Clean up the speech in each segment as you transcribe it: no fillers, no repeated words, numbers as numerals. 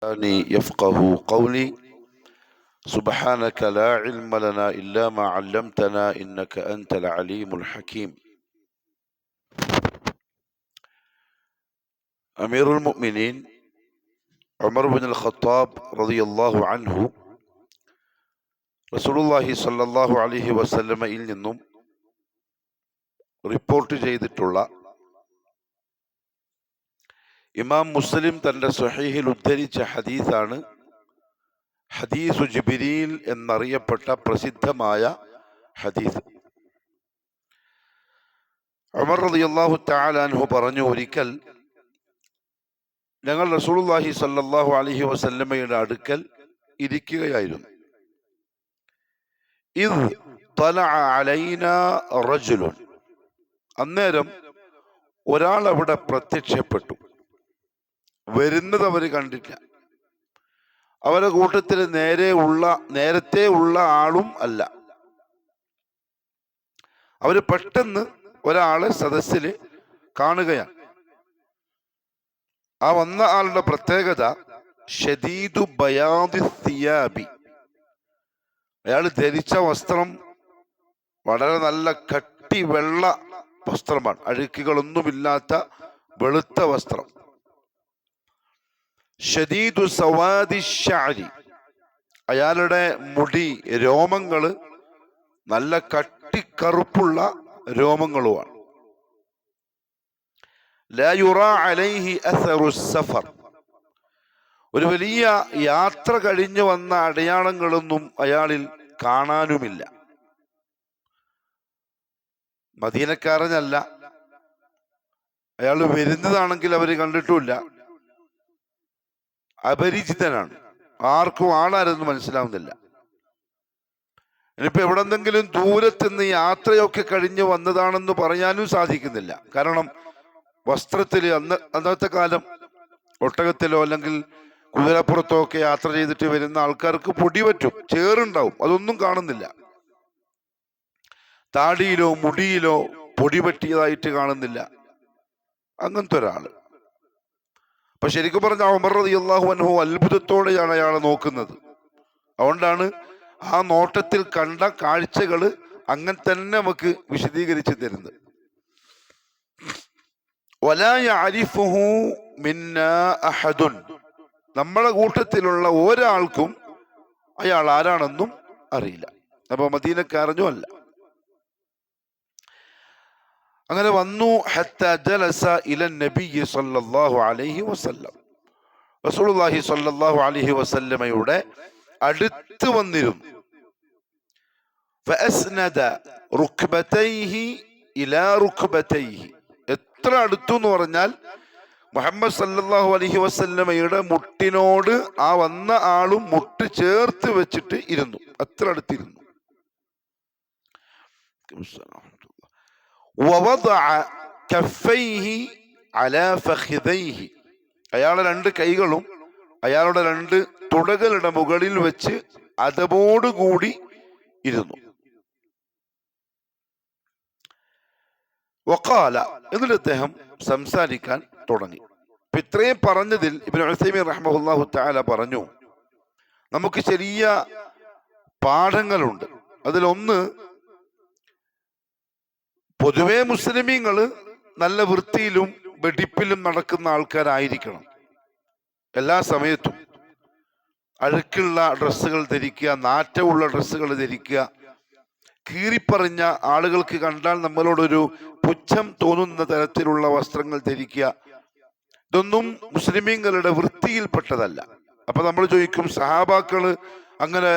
يفقه قولي سبحانك لا علم لنا إلا ما علمتنا إنك أنت العليم الحكيم. أمير المؤمنين عمر بن الخطاب رضي الله عنه റസൂലുള്ളാഹി സ്വല്ലല്ലാഹു അലൈഹി വസല്ലമയിൽ നിന്നും റിപ്പോർട്ട് ചെയ്തിട്ടുള്ള ഇമാം മുസ്ലിം തന്റെ സ്വഹീഹിൽ ഉദ്ധരിച്ച ഹദീസാണ് ഹദീസു ജിബ്രീൽ എന്നറിയപ്പെട്ട പ്രസിദ്ധമായ ഹദീസ്. ഉമർ റളിയല്ലാഹു തആല അൻഹു പറഞ്ഞു, ഒരിക്കൽ ഞങ്ങൾ റസൂലുള്ളാഹി സ്വല്ലല്ലാഹു അലൈഹി വസല്ലമയുടെ അടുക്കൽ ഇരിക്കുകയായിരുന്നു. ഇദ് തലഅ അലൈനാ റജുലുൻ, അന്നേരം ഒരാൾ അവിടെ പ്രത്യക്ഷപ്പെട്ടു. വരുന്നത് അവർ കണ്ടില്ല. അവരുടെ കൂട്ടത്തിൽ നേരത്തെ ഉള്ള ആളും അല്ല. അവര് പെട്ടെന്ന് ഒരാളെ സദസ്സിൽ കാണുകയാണ്. ആ വന്ന ആളുടെ പ്രത്യേകത ഷദീദു ബയാദി സിയാബി, അയാൾ ധരിച്ച വസ്ത്രം വളരെ നല്ല കട്ടി വെള്ള വസ്ത്രമാണ്, അഴുക്കുകളൊന്നുമില്ലാത്ത വെളുത്ത വസ്ത്രം. ഷദീദു സവാദി ശഅരി, അയാളുടെ മുടി രോമങ്ങള് നല്ല കട്ടിക്കറുപ്പുള്ള രോമങ്ങളുമാണ്. ലാ യുറാ അലൈഹി അസറു സഫർ, ഒരു വലിയ യാത്ര കഴിഞ്ഞു വന്ന അടയാളങ്ങളൊന്നും അയാളിൽ കാണാനുമില്ല. മദീനക്കാരനല്ല, അയാൾ വരുന്നതാണെങ്കിൽ അവര് കണ്ടിട്ടുമില്ല. അപരിചിതനാണ്, ആർക്കും ആളാരെന്ന് മനസ്സിലാവുന്നില്ല. ഇനിയിപ്പോ എവിടെന്തെങ്കിലും ദൂരത്തുനിന്ന് യാത്രയൊക്കെ കഴിഞ്ഞ് വന്നതാണെന്ന് പറയാനും സാധിക്കുന്നില്ല. കാരണം വസ്ത്രത്തില് അന്നത്തെ കാലം ഒട്ടകത്തിലോ അല്ലെങ്കിൽ കുതിരപ്പുറത്തോ ഒക്കെ യാത്ര ചെയ്തിട്ട് വരുന്ന ആൾക്കാർക്ക് പൊടി പറ്റും, ചേറുണ്ടാവും, അതൊന്നും കാണുന്നില്ല. താടിയിലോ മുടിയിലോ പൊടി പറ്റിയതായിട്ട് കാണുന്നില്ല. അങ്ങനത്തെ ഒരാള്. അപ്പൊ ശരിക്കും പറഞ്ഞ ഉമർ റളിയല്ലാഹു അൻഹു അത്ഭുതത്തോടെയാണ് അയാളെ നോക്കുന്നത്. അതുകൊണ്ടാണ് ആ നോട്ടത്തിൽ കണ്ട കാഴ്ചകള് അങ്ങനെ തന്നെ നമുക്ക് വിശദീകരിച്ച് തരുന്നത്. വലാ യഅരിഫുഹു മിന്നാ അഹദുൻ, നമ്മളെ കൂട്ടത്തിലുള്ള ഒരാൾക്കും അയാൾ ആരാണെന്നും അറിയില്ല. അപ്പൊ മദീനക്കാരനും അല്ല. അങ്ങനെ വന്നു. ഹത്താ ജലസ ഇലൻ നബിയ്യി സ്വല്ലല്ലാഹു അലൈഹി വസല്ലം, റസൂലുള്ളാഹി സ്വല്ലല്ലാഹു അലൈഹി വസല്ലമയുടെ അടുത്ത് വന്നിരുന്നു. ഫഅസ്നദ റുക്ബതൈഹി ഇലാ റുക്ബതൈഹി, എത്ര അടുത്തു എന്ന് പറഞ്ഞാൽ മുഹമ്മദ് സല്ലല്ലാഹു അലൈഹി വസല്ലമയുടെ മുട്ടിനോട് ആ വന്ന ആളും മുട്ട് ചേർത്ത് വെച്ചിട്ട് ഇരുന്നു, അത്ര അടുത്തിരുന്നു. വവദഅ കഫൈഹി അലാ ഫഖിദൈഹി, അയാളുടെ രണ്ട് കൈകളും അയാളുടെ രണ്ട് തുടകളുടെ മുകളിൽ വെച്ച് അതബോടുകൂടി ഇരുന്നു. വഖാല, എന്നിട്ട് അദ്ദേഹം സംസാരിക്കാൻ തുടങ്ങി. ഇത്രയും പറഞ്ഞതിൽ ഇബ്നു ഉസൈമീൻ റഹ്മഹുല്ലാഹു തആല പറഞ്ഞു, നമുക്ക് ചെറിയ പാഠങ്ങളുണ്ട്. അതിലൊന്ന്, പൊതുവെ മുസ്ലിമീങ്ങള് നല്ല വൃത്തിയിലും വെടിപ്പിലും നടക്കുന്ന ആൾക്കാരായിരിക്കണം. എല്ലാ സമയത്തും അഴുക്കുള്ള ഡ്രസ്സുകൾ ധരിക്കുക, നാറ്റമുള്ള ഡ്രസ്സുകൾ ധരിക്കുക, കീറിപ്പറഞ്ഞ ആളുകൾക്ക് കണ്ടാൽ നമ്മളോടൊരു പുച്ഛം തോന്നുന്ന തരത്തിലുള്ള വസ്ത്രങ്ങൾ ധരിക്കുക, ഇതൊന്നും മുസ്ലിമീങ്ങളുടെ വൃത്തിയിൽപ്പെട്ടതല്ല. അപ്പൊ നമ്മൾ ചോദിക്കും, സഹാബാക്കള് അങ്ങനെ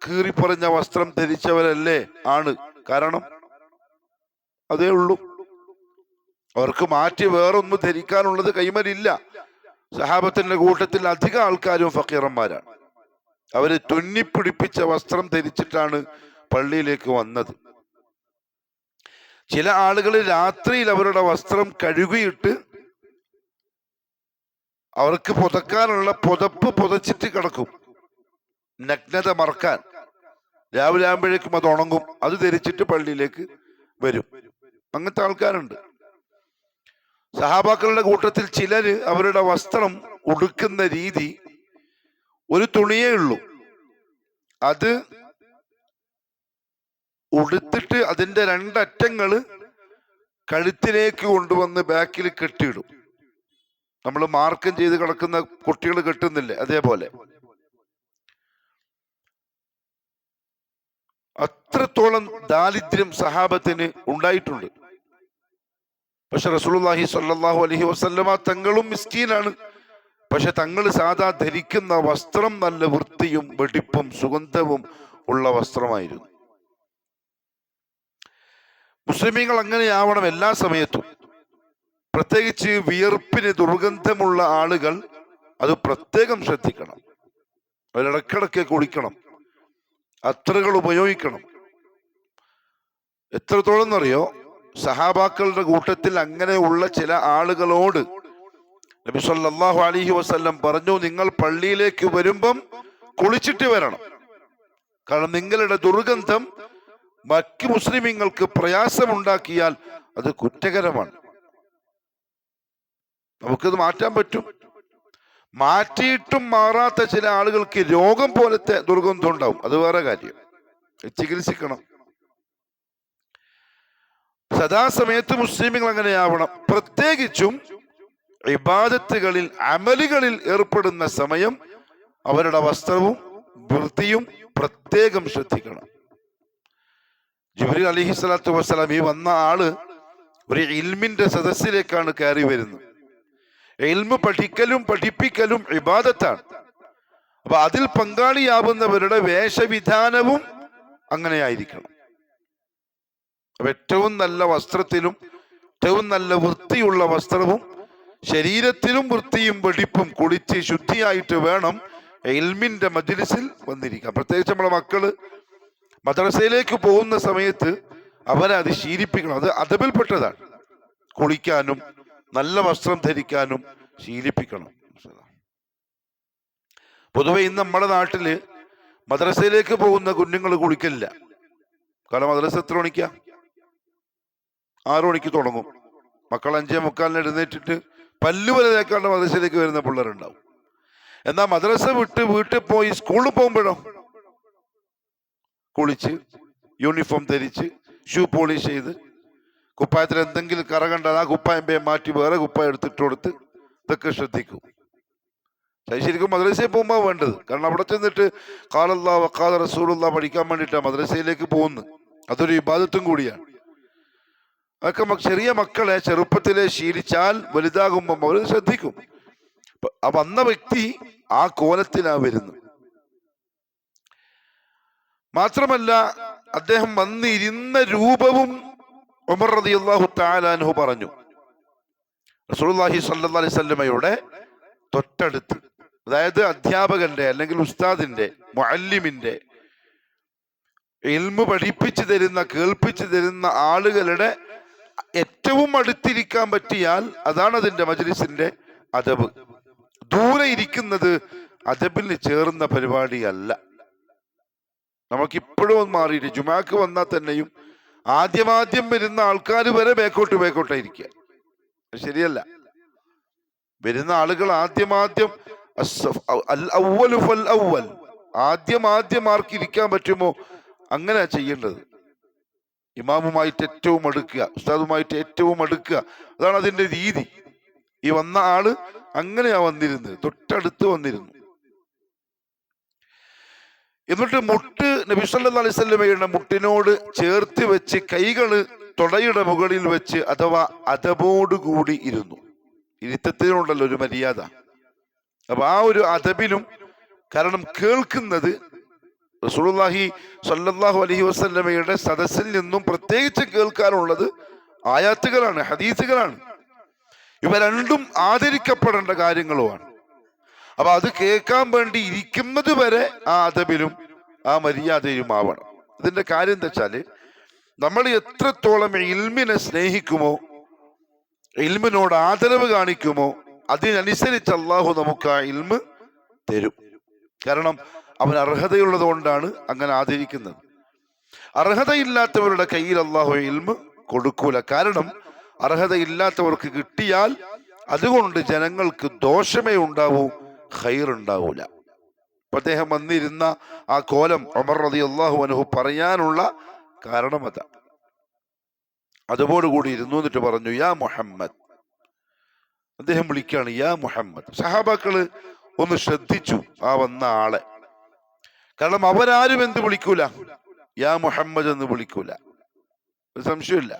കീറിപ്പറഞ്ഞ വസ്ത്രം ധരിച്ചവരല്ലേ? ആണ്. കാരണം അതേ ഉള്ളൂ, അവർക്ക് മാറ്റി വേറൊന്നും ധരിക്കാനുള്ളത് കൈമലില്ല. സഹാബത്തിന്റെ കൂട്ടത്തിൽ അധിക ആൾക്കാരും ഫക്കീറന്മാരാണ്. അവര് തുന്നിപ്പിടിപ്പിച്ച വസ്ത്രം ധരിച്ചിട്ടാണ് പള്ളിയിലേക്ക് വന്നത്. ചില ആളുകൾ രാത്രിയിൽ അവരുടെ വസ്ത്രം കഴുകിയിട്ട് അവർക്ക് പുതക്കാനുള്ള പുതപ്പ് പുതച്ചിട്ട് കിടക്കും, നഗ്നത മറക്കാൻ. രാവിലെ ആകുമ്പോഴേക്കും അത് ഉണങ്ങും, അത് ധരിച്ചിട്ട് പള്ളിയിലേക്ക് വരും. അങ്ങനത്തെ ആൾക്കാരുണ്ട്. സഹാബാക്കളുടെ കൂട്ടത്തിൽ ചിലര് അവരുടെ വസ്ത്രം ഉടുക്കുന്ന രീതി ഒരു തുണിയേ ഉള്ളൂ. അത് ഉടുത്തിട്ട് അതിന്റെ രണ്ടറ്റങ്ങള് കഴുത്തിലേക്ക് കൊണ്ടുവന്ന് ബാക്കിൽ കെട്ടിയിടും. നമ്മൾ മാർക്കം ചെയ്ത് കിടക്കുന്ന കുട്ടികൾ കെട്ടുന്നില്ലേ, അതേപോലെ. അത്രത്തോളം ദാരിദ്ര്യം സഹാബത്തിന് ഉണ്ടായിട്ടുണ്ട്. പക്ഷെ റസൂലുള്ളാഹി സ്വല്ലല്ലാഹു അലൈഹി വസല്ലമ തങ്ങളും മിസ്കീനാണ്. പക്ഷെ തങ്ങൾ സാധാ ധരിക്കുന്ന വസ്ത്രം നല്ല വൃത്തിയും വെടിപ്പും സുഗന്ധവും ഉള്ള വസ്ത്രമായിരുന്നു. മുസ്ലിമീങ്ങൾ അങ്ങനെയാവണം എല്ലാ സമയത്തും. പ്രത്യേകിച്ച് വിയർപ്പിന് ദുർഗന്ധമുള്ള ആളുകൾ അത് പ്രത്യേകം ശ്രദ്ധിക്കണം. അവരിടക്കിടക്ക് കുളിക്കണം, അത്തറുകൾ ഉപയോഗിക്കണം. എത്രത്തോളം എന്നറിയോ, സഹാബാക്കളുടെ കൂട്ടത്തിൽ അങ്ങനെയുള്ള ചില ആളുകളോട് നബി സല്ലല്ലാഹു അലൈഹി വസല്ലം പറഞ്ഞു, നിങ്ങൾ പള്ളിയിലേക്ക് വരുമ്പം കുളിച്ചിട്ട് വരണം. കാരണം നിങ്ങളുടെ ദുർഗന്ധം മറ്റ് മുസ്ലിമീങ്ങൾക്ക് പ്രയാസമുണ്ടാക്കിയാൽ അത് കുറ്റകരമാണ്. നമുക്കത് മാറ്റാൻ പറ്റും. മാറ്റിയിട്ടും മാറാത്ത ചില ആളുകൾക്ക് രോഗം പോലത്തെ ദുർഗന്ധം ഉണ്ടാവും, അത് വേറെ കാര്യം, ചികിത്സിക്കണം. സദാസമയത്ത് മുസ്ലിമീങ്ങൾ അങ്ങനെയാവണം. പ്രത്യേകിച്ചും ഇബാദത്തുകളിൽ അമലുകളിൽ ഏർപ്പെടുന്ന സമയം അവരുടെ വസ്ത്രവും വൃത്തിയും പ്രത്യേകം ശ്രദ്ധിക്കണം. ജിബ്രീൽ അലൈഹിസ്സലാത്തു വസ്സലാം, ഈ വന്ന ആള് ഒരു ഇൽമിന്റെ സദസ്സിലേക്കാണ് കയറി വരുന്നത്. ഇൽമ് പഠിക്കലും പഠിപ്പിക്കലും ഇബാദത്താണ്. അപ്പൊ അതിൽ പങ്കാളിയാവുന്നവരുടെ വേഷവിധാനവും അങ്ങനെയായിരിക്കണം. അപ്പൊ ഏറ്റവും നല്ല വസ്ത്രത്തിലും ഏറ്റവും നല്ല വൃത്തിയുള്ള വസ്ത്രവും ശരീരത്തിലും വൃത്തിയും വെടിപ്പും കുളിച്ച് ശുദ്ധിയായിട്ട് വേണം ഇൽമിന്റെ മജ്‌ലിസിൽ വന്നിരിക്കാം. പ്രത്യേകിച്ച് നമ്മളെ മക്കള് മദ്രസയിലേക്ക് പോകുന്ന സമയത്ത് അവരെ അത് ശീലിപ്പിക്കണം. അത് അദബിൽപ്പെട്ടതാണ്. കുളിക്കാനും നല്ല വസ്ത്രം ധരിക്കാനും ശീലിപ്പിക്കണം. പൊതുവെ ഇന്ന് നമ്മുടെ നാട്ടില് മദ്രസയിലേക്ക് പോകുന്ന കുഞ്ഞുങ്ങൾ കുളിക്കില്ല. കാരണം മദ്രസ എത്ര മണിക്കാ? 6 മണിക്ക് തുടങ്ങും. മക്കൾ 5:45 എഴുന്നേറ്റിട്ട് പല്ലുവരെ തേക്കാണ്ട് മദ്രസയിലേക്ക് വരുന്ന പിള്ളേരുണ്ടാവും. എന്നാൽ മദ്രസ വിട്ട് വീട്ടിൽ പോയി സ്കൂളിൽ പോകുമ്പോഴോ കുളിച്ച് യൂണിഫോം ധരിച്ച് ഷൂ പോളിഷ് ചെയ്ത് കുപ്പായത്തിൽ എന്തെങ്കിലും കറ കണ്ടാൽ ആ കുപ്പായം മാറ്റി വേറെ കുപ്പായം എടുത്തിട്ട് കൊടുത്ത് ഇതൊക്കെ ശ്രദ്ധിക്കും. ശരിക്കും മദ്രസയിൽ പോകുമ്പോൾ വേണ്ടത്. കാരണം അവിടെ ചെന്നിട്ട് ഖാലല്ലാഹു വഖാല റസൂലുള്ളാഹി പഠിക്കാൻ വേണ്ടിയിട്ടാണ് മദ്രസയിലേക്ക് പോകുന്നത്. അതൊരു ഇബാദത്തും കൂടിയാണ്. അതൊക്കെ ചെറിയ മക്കളെ ചെറുപ്പത്തിലെ ശീലിച്ചാൽ വലുതാകുമ്പം അവർ ശ്രദ്ധിക്കും. അപ്പൊ അന്ന വ്യക്തി ആ കോലത്തിലാ വരുന്നത്. മാത്രമല്ല അദ്ദേഹം വന്നിരുന്ന രൂപവും ഉമർ റളിയല്ലാഹു തആല അൻഹു പറഞ്ഞു, റസൂലുള്ളാഹി സ്വല്ലല്ലാഹി അലൈഹി വസല്ലമയുടെ തൊട്ടടുത്ത്, അതായത് അധ്യാപകന്റെ അല്ലെങ്കിൽ ഉസ്താദിന്റെ മുഅല്ലിമിന്റെ ഇൽമു പഠിപ്പിച്ചു തരുന്ന കേൾപ്പിച്ചു തരുന്ന ആളുകളുടെ ഏറ്റവും അടുത്തിരിക്കാൻ പറ്റിയാൽ അതാണ് അതിന്റെ മജ്‌ലിസിന്റെ അദബ്. ദൂരെ ഇരിക്കുന്നത് അദബിന് ചേർന്ന പരിപാടിയല്ല. നമുക്കിപ്പോഴും മാറിയിട്ട് ജുമാക്ക് വന്നാൽ തന്നെയും ആദ്യം വരുന്ന ആൾക്കാർ വരെ ബേക്കോട്ടായിരിക്കുക. ശരിയല്ല. വരുന്ന ആളുകൾ ആദ്യം ആർക്കിരിക്കാൻ പറ്റുമോ അങ്ങനെ ചെയ്യേണ്ടത്. ഇമാമുമായിട്ട് ഏറ്റവും അടുക്കുക, ഉസ്താദുമായിട്ട് ഏറ്റവും അടുക്കുക, അതാണ് അതിന്റെ രീതി. ഈ വന്ന ആള് അങ്ങനെയാ വന്നിരുന്നത്, തൊട്ടടുത്ത് വന്നിരുന്നു. എന്നിട്ട് മുട്ട് നബി സല്ലല്ലാഹു അലൈഹി വസല്ലമയുടെ മുട്ടിനോട് ചേർത്ത് വെച്ച് കൈകള് തൊടയുടെ മുകളിൽ വെച്ച് അഥവാ അദബോടുകൂടി ഇരുന്നു. ഇരുത്തത്തിനുണ്ടല്ലോ ഒരു മര്യാദ. അപ്പൊ ആ ഒരു അദബിലും, കാരണം കേൾക്കുന്നത് റസൂലുള്ളാഹി സ്വല്ലല്ലാഹു അലൈഹി വസല്ലമയുടെ സദസ്സിൽ നിന്നും പ്രത്യേകിച്ച് കേൾക്കാനുള്ളത് ആയാത്തുകളാണ്, ഹദീസുകളാണ്. ഇവ രണ്ടും ആദരിക്കപ്പെടേണ്ട കാര്യങ്ങളുമാണ്. അപ്പൊ അത് കേൾക്കാൻ വേണ്ടി ഇരിക്കുന്നത് വരെ ആ അദബിലും ആ മര്യാദയിലും ആവണം. ഇതിന്റെ കാര്യം എന്താ വെച്ചാല്, നമ്മൾ എത്രത്തോളം ഇൽമിനെ സ്നേഹിക്കുമോ, ഇൽമിനോട് ആദരവ് കാണിക്കുമോ, അതിനനുസരിച്ച് അള്ളാഹു നമുക്ക് ആ ഇൽമ് തരും. കാരണം അവൻ അർഹതയുള്ളത് കൊണ്ടാണ് അങ്ങനെ ആദരിക്കുന്നത്. അർഹതയില്ലാത്തവരുടെ കയ്യിൽ അള്ളാഹു ഇൽമ് കൊടുക്കൂല. കാരണം അർഹതയില്ലാത്തവർക്ക് കിട്ടിയാൽ അതുകൊണ്ട് ജനങ്ങൾക്ക് ദോഷമേ ഉണ്ടാവൂ, ഖൈർ ഉണ്ടാവൂല. അദ്ദേഹം വന്നിരുന്ന ആ കോലം ഉമർ റളിയല്ലാഹു അൻഹു പറയാനുള്ള കാരണം അതാ. അതോടുകൂടി ഇരുന്നു എന്നിട്ട് പറഞ്ഞു, യാ മുഹമ്മദ്. അദ്ദേഹം വിളിക്കുകയാണ്, യാ മുഹമ്മദ്. സഹാബാക്കള് ഒന്ന് ശ്രദ്ധിച്ചു ആ വന്ന ആളെ. കാരണം അവരാരും എന്ത് വിളിക്കൂല, യാ മുഹമ്മദ് എന്ന് വിളിക്കൂല, ഒരു സംശയമില്ല.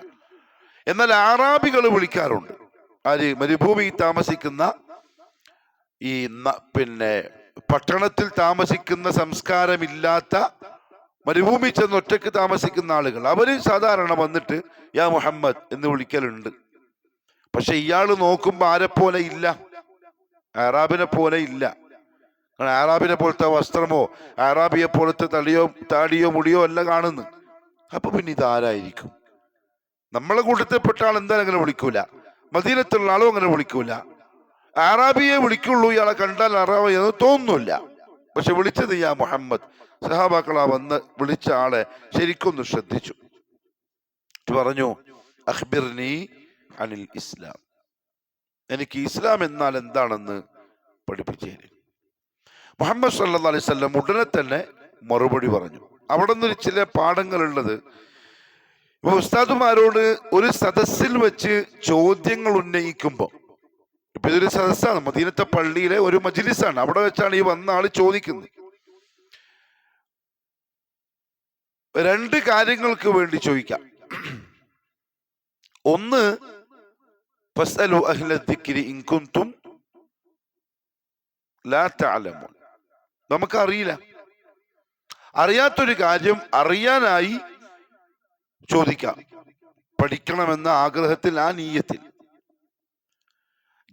എന്നാൽ ആറാബികൾ വിളിക്കാറുണ്ട്. ആര്? മരുഭൂമിയിൽ താമസിക്കുന്ന ഈ പിന്നെ പട്ടണത്തിൽ താമസിക്കുന്ന സംസ്കാരമില്ലാത്ത മരുഭൂമി ചെന്ന് ഒറ്റക്ക് താമസിക്കുന്ന ആളുകൾ, അവര് സാധാരണ വന്നിട്ട് യാ മുഹമ്മദ് എന്ന് വിളിക്കലുണ്ട്. പക്ഷെ ഇയാള് നോക്കുമ്പോ ആരെപ്പോലെ ഇല്ല, ആറാബിനെ പോലെ ഇല്ല. ആറാബിനെ പോലത്തെ വസ്ത്രമോ ആറാബിയെ പോലത്തെ താടിയോ മുടിയോ അല്ല കാണുന്നു. അപ്പൊ പിന്നെ ഇതാരായിരിക്കും? നമ്മളെ കൂട്ടത്തിൽപ്പെട്ട ആൾ എന്തായാലും അങ്ങനെ വിളിക്കൂല, മദീനത്തുള്ള ആളും അങ്ങനെ വിളിക്കൂല. ആറാബിയെ വിളിക്കുള്ളൂ, ഇയാളെ കണ്ടാൽ അറാബി എന്ന് തോന്നുന്നില്ല. പക്ഷെ വിളിച്ചത് യാ മുഹമ്മദ്. സഹാബാക്കളാ വന്ന് വിളിച്ച ആളെ ശരിക്കൊന്ന് ശ്രദ്ധിച്ചു. പറഞ്ഞു, അഖ്ബിർനി അനിൽ ഇസ്ലാം, എനിക്ക് ഇസ്ലാം എന്നാൽ എന്താണെന്ന് പഠിപ്പിച്ചേ. മുഹമ്മദ് സല്ലല്ലാഹു അലൈഹി വസല്ലം ഉടനെ തന്നെ മറുപടി പറഞ്ഞു. അവിടെ നിന്ന് ചില പാഠങ്ങൾ ഉള്ളത്. ഇപ്പൊ ഉസ്താദുമാരോട് ഒരു സദസ്സിൽ വെച്ച് ചോദ്യങ്ങൾ ഉന്നയിക്കുമ്പോൾ, ഇപ്പൊ ഇതൊരു സദസ്സാണ്, മദീനത്തെ പള്ളിയിലെ ഒരു മജ്ലിസാണ്, അവിടെ വെച്ചാണ് ഈ വന്ന ആള് ചോദിക്കുന്നത്. രണ്ട് കാര്യങ്ങൾക്ക് വേണ്ടി ചോദിക്കാം. ഒന്ന്, ഫസ്അലു അഹ്ല ദിക്രി ഇൻ കുൻതും ലാ തഅലമൂൻ, നമുക്കറിയില്ല, അറിയാത്തൊരു കാര്യം അറിയാനായി ചോദിക്കാം, പഠിക്കണമെന്ന ആഗ്രഹത്തിൽ, ആ നീയത്തിൽ.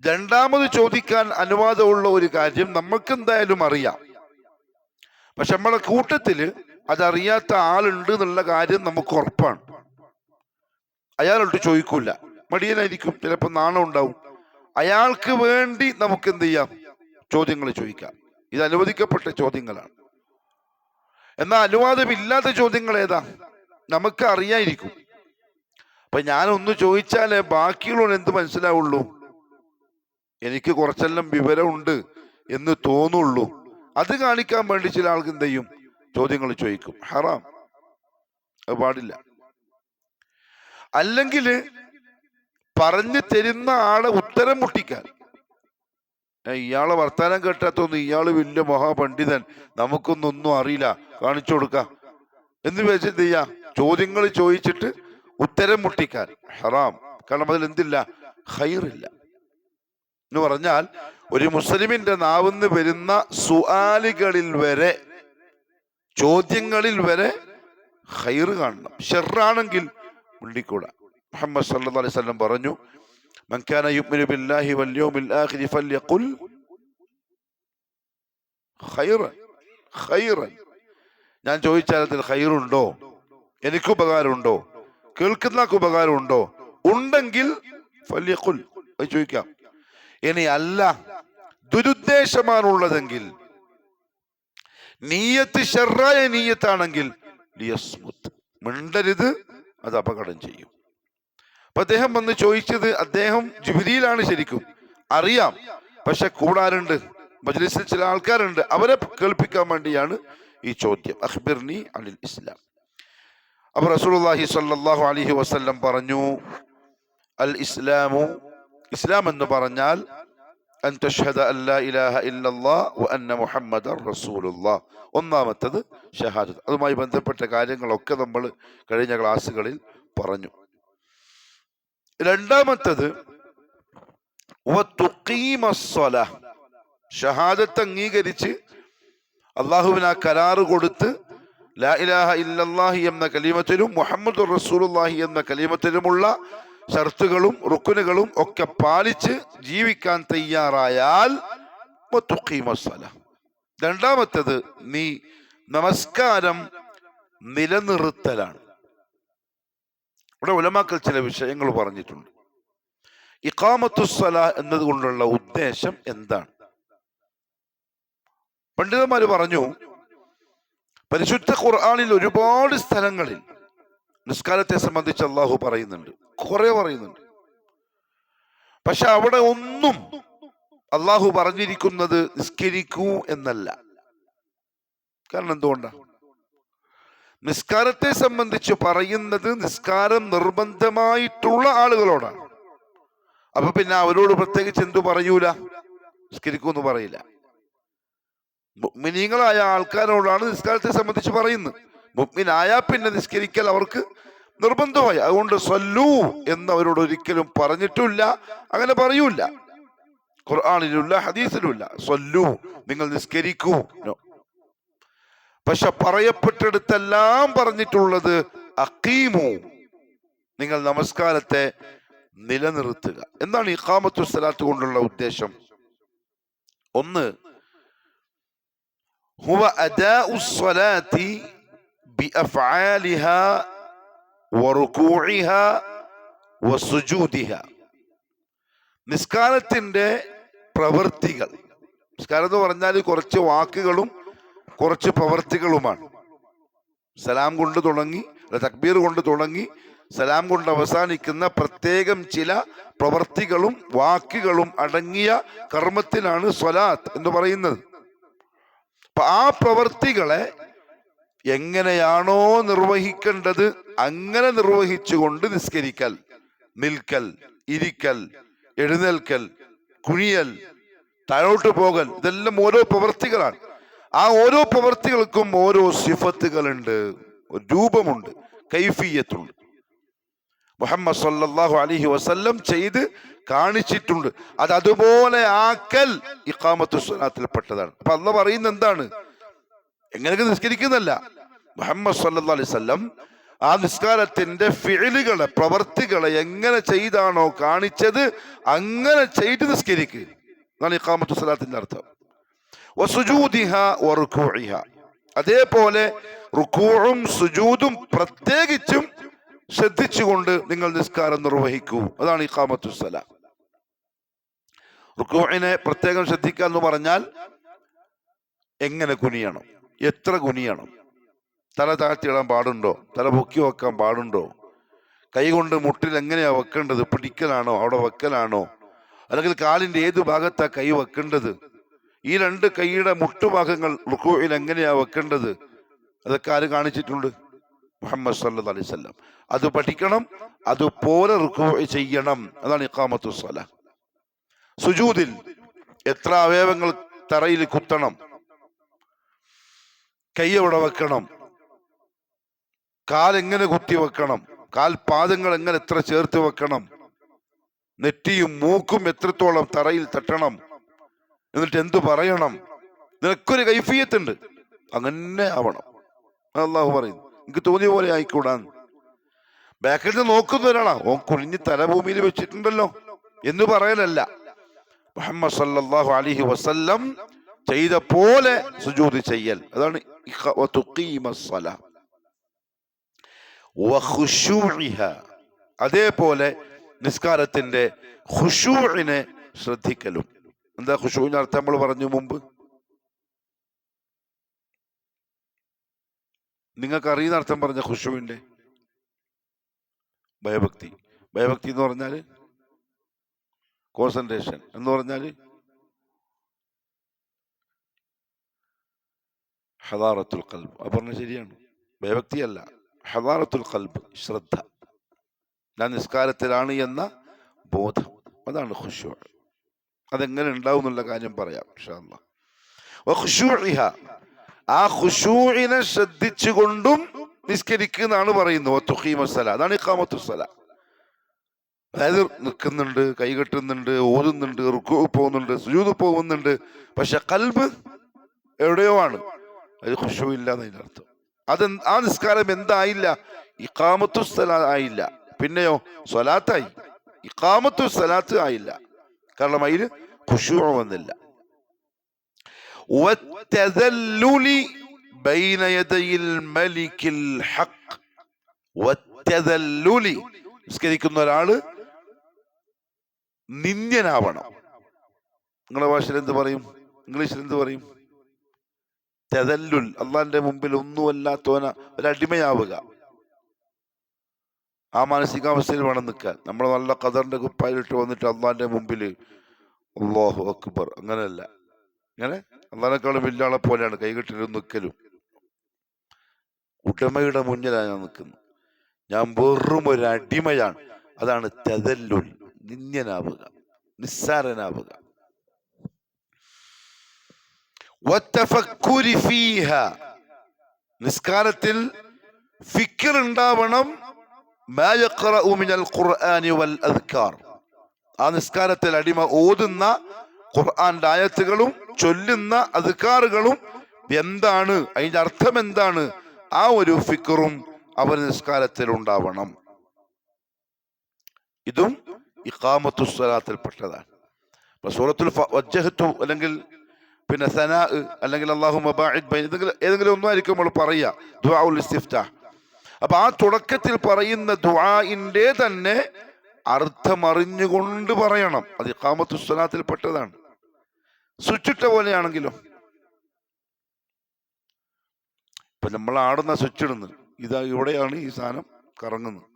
രണ്ടാമത് ചോദിക്കാൻ അനുവാദമുള്ള ഒരു കാര്യം നമുക്ക് എന്തായാലും അറിയാം, പക്ഷെ നമ്മളെ കൂട്ടത്തില് അതറിയാത്ത ആളുണ്ട് എന്നുള്ള കാര്യം നമുക്ക് ഉറപ്പാണ്. അയാളോട്ട് ചോദിക്കൂല, മടിയനായിരിക്കും, ചിലപ്പോൾ നാണം ഉണ്ടാവും. അയാൾക്ക് വേണ്ടി നമുക്ക് എന്ത് ചെയ്യാം? ചോദ്യങ്ങൾ ചോദിക്കാം. ഇത് അനുവദിക്കപ്പെട്ട ചോദ്യങ്ങളാണ്. എന്നാൽ അനുവാദമില്ലാത്ത ചോദ്യങ്ങൾ ഏതാ? നമുക്ക് അറിയായിരിക്കും. അപ്പൊ ഞാനൊന്ന് ചോദിച്ചാലേ ബാക്കിയുള്ളവർ എന്ത് മനസ്സിലാവുള്ളൂ, എനിക്ക് കുറച്ചെല്ലാം വിവരമുണ്ട് എന്ന് തോന്നുള്ളൂ. അത് കാണിക്കാൻ വേണ്ടി ചില ആൾക്ക് എന്ത് ചെയ്യും? ചോദ്യങ്ങൾ ചോദിക്കും. ഹറാം, അത് പാടില്ല. അല്ലെങ്കിൽ പറഞ്ഞു തരുന്ന ആളെ ഉത്തരം മുട്ടിക്കാൻ, ഇയാളെ വർത്താനം കേട്ടാത്തൊന്നും ഇയാള് വലിയ മഹാപണ്ഡിതൻ, നമുക്കൊന്നും അറിയില്ല, കാണിച്ചു കൊടുക്കാം എന്ന് വെച്ച് എന്ത് ചെയ്യാ? ചോദ്യങ്ങൾ ചോദിച്ചിട്ട് ഉത്തരം മുട്ടിക്കാൻ ഹറാം. കാരണം അതിൽ എന്തില്ല? ഖൈറില്ല. എന്ന് പറഞ്ഞാൽ ഒരു മുസ്ലിമിന്റെ നാവിന്ന് വരുന്ന സുആലുകളിൽ വരെ, ചോദ്യങ്ങളിൽ വരെ ഖൈറ് കാണണം. ഷർറാണെങ്കിൽ മിണ്ടിക്കൂടാ. മുഹമ്മദ് സല്ലല്ലാഹു അലൈഹി വസല്ലം പറഞ്ഞു, മൻ കാന യുഅ്മിനു ബില്ലാഹി വൽ യൗമിൽ ആഖിരി ഫൽയഖുൽ ഖൈറൻ. ഖൈറൻ, ഞാൻ ചോദിച്ചാൽ അതിൽ ഖൈറുണ്ടോ, എനിക്ക് ഉപകാരമുണ്ടോ, കേൾക്കുന്നക്ക് ഉപകാരമുണ്ടോ, ഉണ്ടെങ്കിൽ ഫൽയഖുൽ, അത് ചോദിക്കാം. ഇനി അല്ല, ദുരുദ്ദേശമാണുള്ളതെങ്കിൽ, നീയത്ത് ശർറായ നീയത്താണെങ്കിൽ ലിയസ്മുത്, മിണ്ടരുത്, അത് അപകടം ചെയ്യും. അപ്പൊ അദ്ദേഹം വന്ന് ചോദിച്ചത്, അദ്ദേഹം ജിബ്രീലാണ്, ശരിക്കും അറിയാം, പക്ഷെ കൂടാറുണ്ട്, മജ്ലിസിൽ ചില ആൾക്കാരുണ്ട്, അവരെ കേൾപ്പിക്കാൻ വേണ്ടിയാണ് ഈ ചോദ്യം. അഖ്ബിർനി അനിൽ ഇസ്ലാം. അപ്പൊ റസൂലുള്ളാഹി സ്വല്ലല്ലാഹു അലൈഹി വസല്ലം പറഞ്ഞു, അൽ ഇസ്ലാമു, ഇസ്ലാം എന്ന് പറഞ്ഞാൽ അൻ തശ്ഹദ അല്ലാ ഇലാഹ ഇല്ലല്ലാഹ് വ അന്ന മുഹമ്മദൻ റസൂലുള്ളാഹ്. ഒന്നാമത്തത് ഷഹാദത്ത്. അതുമായി ബന്ധപ്പെട്ട കാര്യങ്ങളൊക്കെ നമ്മൾ കഴിഞ്ഞ ക്ലാസ്സുകളിൽ പറഞ്ഞു. രണ്ടാമത്തത് ഷഹാദത്ത് അംഗീകരിച്ച് അള്ളാഹുവിന് ആ കരാറ് കൊടുത്ത് ലാ ഇലാഹ ഇല്ലല്ലാഹി എന്ന കലിമത്തിലും മുഹമ്മദുർ റസൂലുള്ളാഹി എന്ന കലിമത്തിലുമുള്ള ഷർത്തുകളും റുക്കുനുകളും ഒക്കെ പാലിച്ച് ജീവിക്കാൻ തയ്യാറായാൽ രണ്ടാമത്തത് നീ നമസ്കാരം നിലനിർത്തലാണ്. ഇവിടെ ഉലമാക്കൾ ചില വിഷയങ്ങൾ പറഞ്ഞിട്ടുണ്ട്. ഇഖാമത്തുസ്സലാ എന്നതുകൊണ്ടുള്ള ഉദ്ദേശം എന്താണ്? പണ്ഡിതന്മാര് പറഞ്ഞു, പരിശുദ്ധ ഖുർആനിൽ ഒരുപാട് സ്ഥലങ്ങളിൽ നിസ്കാരത്തെ സംബന്ധിച്ച് അള്ളാഹു പറയുന്നുണ്ട്, കുറെ പറയുന്നുണ്ട്. പക്ഷെ അവിടെ ഒന്നും അള്ളാഹു പറഞ്ഞിരിക്കുന്നത് നിസ്കരിക്കൂ എന്നല്ല. കാരണം എന്തുകൊണ്ടാണ്? നിസ്കാരത്തെ സംബന്ധിച്ച് പറയുന്നത് നിസ്കാരം നിർബന്ധമായിട്ടുള്ള ആളുകളോടാണ്. അപ്പൊ പിന്നെ അവരോട് പ്രത്യേകിച്ച് എന്തു പറയൂല? നിസ്കരിക്കൂന്ന് പറയില്ല. മുഅ്മിനീങ്ങളായ ആൾക്കാരോടാണ് നിസ്കാരത്തെ സംബന്ധിച്ച് പറയുന്നത്. മുഅ്മിനായാൽ പിന്നെ നിസ്കരിക്കൽ അവർക്ക് നിർബന്ധമായി. അതുകൊണ്ട് സ്വല്ലൂ എന്ന് അവരോട് ഒരിക്കലും പറഞ്ഞിട്ടില്ല, അങ്ങനെ പറയൂല. ഖുർആനിലുമില്ല, ഹദീസിലുമില്ല സ്വല്ലൂ, നിങ്ങൾ നിസ്കരിക്കൂ. പക്ഷെ പറയപ്പെട്ടെടുത്തെല്ലാം പറഞ്ഞിട്ടുള്ളത് അഖീമു, നിങ്ങൾ നമസ്കാരത്തെ നിലനിർത്തുക. എന്താണ് ഇഖാമത്തു സ്വലാത്ത് കൊണ്ടുള്ള ഉദ്ദേശം? ഒന്ന്, ഹുവ അദാഉ സ്വലാത്തി ബിഅഫ്ആലിഹാ വറുകൂഇഹാ വസുജൂദിഹാ. നിസ്കാരത്തിന്റെ പ്രവൃത്തികൾ, നിസ്കാരം എന്ന് പറഞ്ഞാൽ കുറച്ച് വാക്കുകളും കുറച്ച് പ്രവൃത്തികളുമാണ്. സലാം കൊണ്ട് തുടങ്ങി, തക്ബീർ കൊണ്ട് തുടങ്ങി സലാം കൊണ്ട് അവസാനിക്കുന്ന പ്രത്യേകം ചില പ്രവൃത്തികളും വാക്കുകളും അടങ്ങിയ കർമ്മത്തിനാണ് സ്വലാത്ത് എന്ന് പറയുന്നത്. അപ്പൊ ആ പ്രവൃത്തികളെ എങ്ങനെയാണോ നിർവഹിക്കേണ്ടത് അങ്ങനെ നിർവഹിച്ചുകൊണ്ട് നിസ്കരിക്കൽ, നിൽക്കൽ, ഇരിക്കൽ, എഴുന്നേൽക്കൽ, കുനിയൽ, താഴോട്ട് പോകൽ, ഇതെല്ലാം ഓരോ പ്രവൃത്തികളാണ്. ആ ഓരോ പ്രവൃത്തികൾക്കും ഓരോ സിഫത്തുകളുണ്ട്, രൂപമുണ്ട്, കൈഫിയത്തുണ്ട്. മുഹമ്മദ് സല്ലല്ലാഹു അലൈഹി വസല്ലം ചെയ്ത് കാണിച്ചിട്ടുണ്ട്. അത് അതുപോലെ ആക്കൽ ഇഖാമത്തു സ്വലാത്തിൽപ്പെട്ടതാണ്. അപ്പൊ അള്ളാഹ് പറയുന്നത് എന്താണ്? എങ്ങനെയൊക്കെ നിസ്കരിക്കുന്നല്ല, മുഹമ്മദ് സല്ലല്ലാഹു അലൈഹി വസല്ലം ആ നിസ്കാരത്തിന്റെ ഫിഅലുകളെ, പ്രവർത്തികളെ എങ്ങനെ ചെയ്താണോ കാണിച്ചത് അങ്ങനെ ചെയ്ത് നിസ്കരിക്കുക എന്നാണ് ഇഖാമത്തു സ്വലാത്തിന്റെ അർത്ഥം. വസുജൂദിഹാ വറുകൂഇഹാ, അതേപോലെ റുകൂഉം സുജൂദും പ്രത്യേകിച്ചും ശ്രദ്ധിച്ചുകൊണ്ട് നിങ്ങൾ നിസ്കാരം നിർവഹിക്കൂ. അതാണ് ഇഖാമത്തു സ്വലാത്ത്. റുകൂഇനെ പ്രത്യേകം ശ്രദ്ധിക്കുക എന്ന് പറഞ്ഞാൽ എങ്ങനെ കുനിയണം, എത്ര കുനിയണം, തല താഴ്ത്തിയിടാൻ പാടുണ്ടോ, തല പൊക്കി വെക്കാൻ പാടുണ്ടോ, കൈ കൊണ്ട് മുട്ടിൽ എങ്ങനെയാ വെക്കേണ്ടത്, പിടിക്കലാണോ അവിടെ വെക്കലാണോ, അല്ലെങ്കിൽ കാലിന്റെ ഏത് ഭാഗത്താ കൈ വെക്കേണ്ടത്, ഈ രണ്ട് കൈയുടെ മുട്ടുഭാഗങ്ങൾ റുകൂഇൽ എങ്ങനെയാ വെക്കേണ്ടത്, അതൊക്കെ ആര് കാണിച്ചിട്ടുണ്ട്? മുഹമ്മദ് സല്ലല്ലാഹു അലൈഹി വസല്ലം. അത് പഠിക്കണം, അതുപോലെ റുകൂഇ ചെയ്യണം. അതാണ് ഇഖാമത്തു സ്വലാത്ത്. സുജൂദിൽ എത്ര അവയവങ്ങൾ തറയിൽ കുത്തണം, കൈ എവിടെ വെക്കണം, കാൽ എങ്ങനെ കുത്തി വെക്കണം, കാൽ പാദങ്ങൾ എങ്ങനെ എത്ര ചേർത്ത് വെക്കണം, നെറ്റിയും മൂക്കും എത്രത്തോളം തറയിൽ തട്ടണം, എന്നിട്ട് എന്തു പറയണം, നിനക്കൊരു കൈഫിയത്തുണ്ട്, അങ്ങനെ ആവണം. അല്ലാഹു പറയുന്നു. എനിക്ക് തോന്നിയ പോലെ ആയിക്കൂടാന്ന്. ബാക്കിൽ നിന്ന് നോക്കുന്ന ഒരാളാ, ഓൻ കുനിഞ്ഞ് തലഭൂമിയിൽ വെച്ചിട്ടുണ്ടല്ലോ എന്ന് പറയലല്ല. മുഹമ്മദ് സല്ലല്ലാഹു അലൈഹി വസല്ലം ചെയ്ത പോലെ സുജൂദ് ചെയ്യൽ, അതാണ് അതേപോലെ നിസ്കാരത്തിന്റെ ഖുശൂഇനെ ശ്രദ്ധിക്കലും. എന്താ ഖുശൂഇന്റെ അർത്ഥം നമ്മൾ പറഞ്ഞു മുമ്പ്? നിങ്ങൾക്ക് അറിയുന്ന അർത്ഥം പറഞ്ഞ ഖുശൂഇന്റെ? ഭയഭക്തി. ഭയഭക്തി എന്ന് പറഞ്ഞാല് കോൺസെൻട്രേഷൻ എന്ന് പറഞ്ഞാല് ഹദാറത്തുൽ ഖൽബ്. അത് പറഞ്ഞ ശരിയാണ്. ഭയഭക്തിയല്ല, ഹദാറത്തുൽ ഖൽബ്, ശ്രദ്ധ. ഞാൻ നിസ്കാരത്തിലാണ് എന്ന ബോധം, അതാണ് ഖുശൂ. അതെങ്ങനെ ഉണ്ടാവും എന്നുള്ള കാര്യം പറയാം ഇൻഷാ അല്ലാഹ്. വഖുശൂഇഹ, ആ ഖുശൂഇനെ ശ്രദ്ധിച്ചുകൊണ്ടും നിസ്കരിക്കുന്നതാണ് പറയുന്നത്. വതുഖീമസ്സലാ, അതാണ് ഇഖാമത്തു സ്വലാ. അതായത് നിൽക്കുന്നുണ്ട്, കൈ കെട്ടുന്നുണ്ട്, ഓതുന്നുണ്ട്, റുക്കൂ പോകുന്നുണ്ട്, സുജൂദ് പോകുന്നുണ്ട്, പക്ഷെ ഖൽബ് എവിടെയോ ആണ്. അത് ഖുശൂ ഇല്ല എന്നതിന്റെ അർത്ഥം. അത് ആ നിസ്കാരം എന്തായില്ല? ഇഖാമത്തു സ്വലാത്ത് ആയില്ല. പിന്നെയോ സ്വലാത്തായി, ഇഖാമത്തു സ്വലാത്ത് ആയില്ല. കാരണം അതിന് ഖുശൂ വന്നില്ല. വത്തദല്ലുലി ബൈന യദയിൽ മലിക്കിൽ ഹഖ്. വത്തദല്ലുലി, നിസ്കരിക്കുന്ന ഒരാള് നിന്ദ്യനാവണം. നിങ്ങളുടെ ഭാഷയിൽ എന്ത് പറയും? ഇംഗ്ലീഷിൽ എന്ത് പറയും? തദല്ലുൽ, അള്ളാന്റെ മുമ്പിൽ ഒന്നുമല്ലാത്തോന ഒരടിമയാവുക. ആ മാനസികാവസ്ഥയിൽ വേണം നിൽക്കാൻ. നമ്മൾ നല്ല ഖദറിന്റെ കുപ്പായിലിട്ട് വന്നിട്ട് അള്ളാന്റെ മുമ്പിൽ അല്ലാഹു അക്ബർ, അങ്ങനെയല്ല. ഇങ്ങനെ അള്ളാഹിനെക്കാളും വലിയ ആളെ പോലെയാണ് കൈകെട്ടിലും നിൽക്കലും. ഉടമയുടെ മുന്നിലാണ് ഞാൻ നിൽക്കുന്നത്. ഞാൻ വെറും ഒരു അടിമയാണ്. അതാണ് തദല്ലുൽ, നിന്ദ്യനാവുക, നിസ്സാരനാവുക. വത്തഫക്കുരി ഫീഹ, നിസ്കാരത്തിൽ ഫിക്ർ ഉണ്ടാവണം. മാ യഖറഉ മിനൽ ഖുർആനി വൽ അദ്കാർ, ആ നിസ്കാരത്തിൽ അടിമ ഓതുന്ന ഖുർആന്റെ ആയത്തുകളും ചൊല്ലുന്ന അദ്കാറുകളും എന്താണ്, അതിന്റെ അർത്ഥം എന്താണ്, ആ ഒരു ഫിക്റും അവൻ നിസ്കാരത്തിൽ ഉണ്ടാവണം. ഇതും ഇഖാമത്തുസ് സ്വലാത്തിൽ പെട്ടതാണ്. സൂറത്തുൽ വജ്ജഹ്തു അല്ലെങ്കിൽ പിന്നെ സനാ അല്ലെങ്കിൽ അല്ലാഹുമ്മ ബാഇദ് ബൈന, ഏതെങ്കിലും ഒന്നായിരിക്കും നമ്മൾ പറയുക ദുആഉൽ ഇസ്തിഫ്താഹ്. അപ്പൊ ആ തുടക്കത്തിൽ പറയുന്ന ദുആഇന്റെ തന്നെ അർത്ഥം അറിഞ്ഞുകൊണ്ട് പറയണം. അത് ഇഖാമത്തുസ് സ്വലാത്തിൽ പെട്ടതാണ്. സ്വിച്ചിട്ട പോലെയാണെങ്കിലോ, ഇപ്പൊ നമ്മൾ ആടുന്ന സ്വിച്ച് ഇടുന്നത്, ഇതാ ഇവിടെയാണ് ഈ സാധനം കറങ്ങുന്നത്.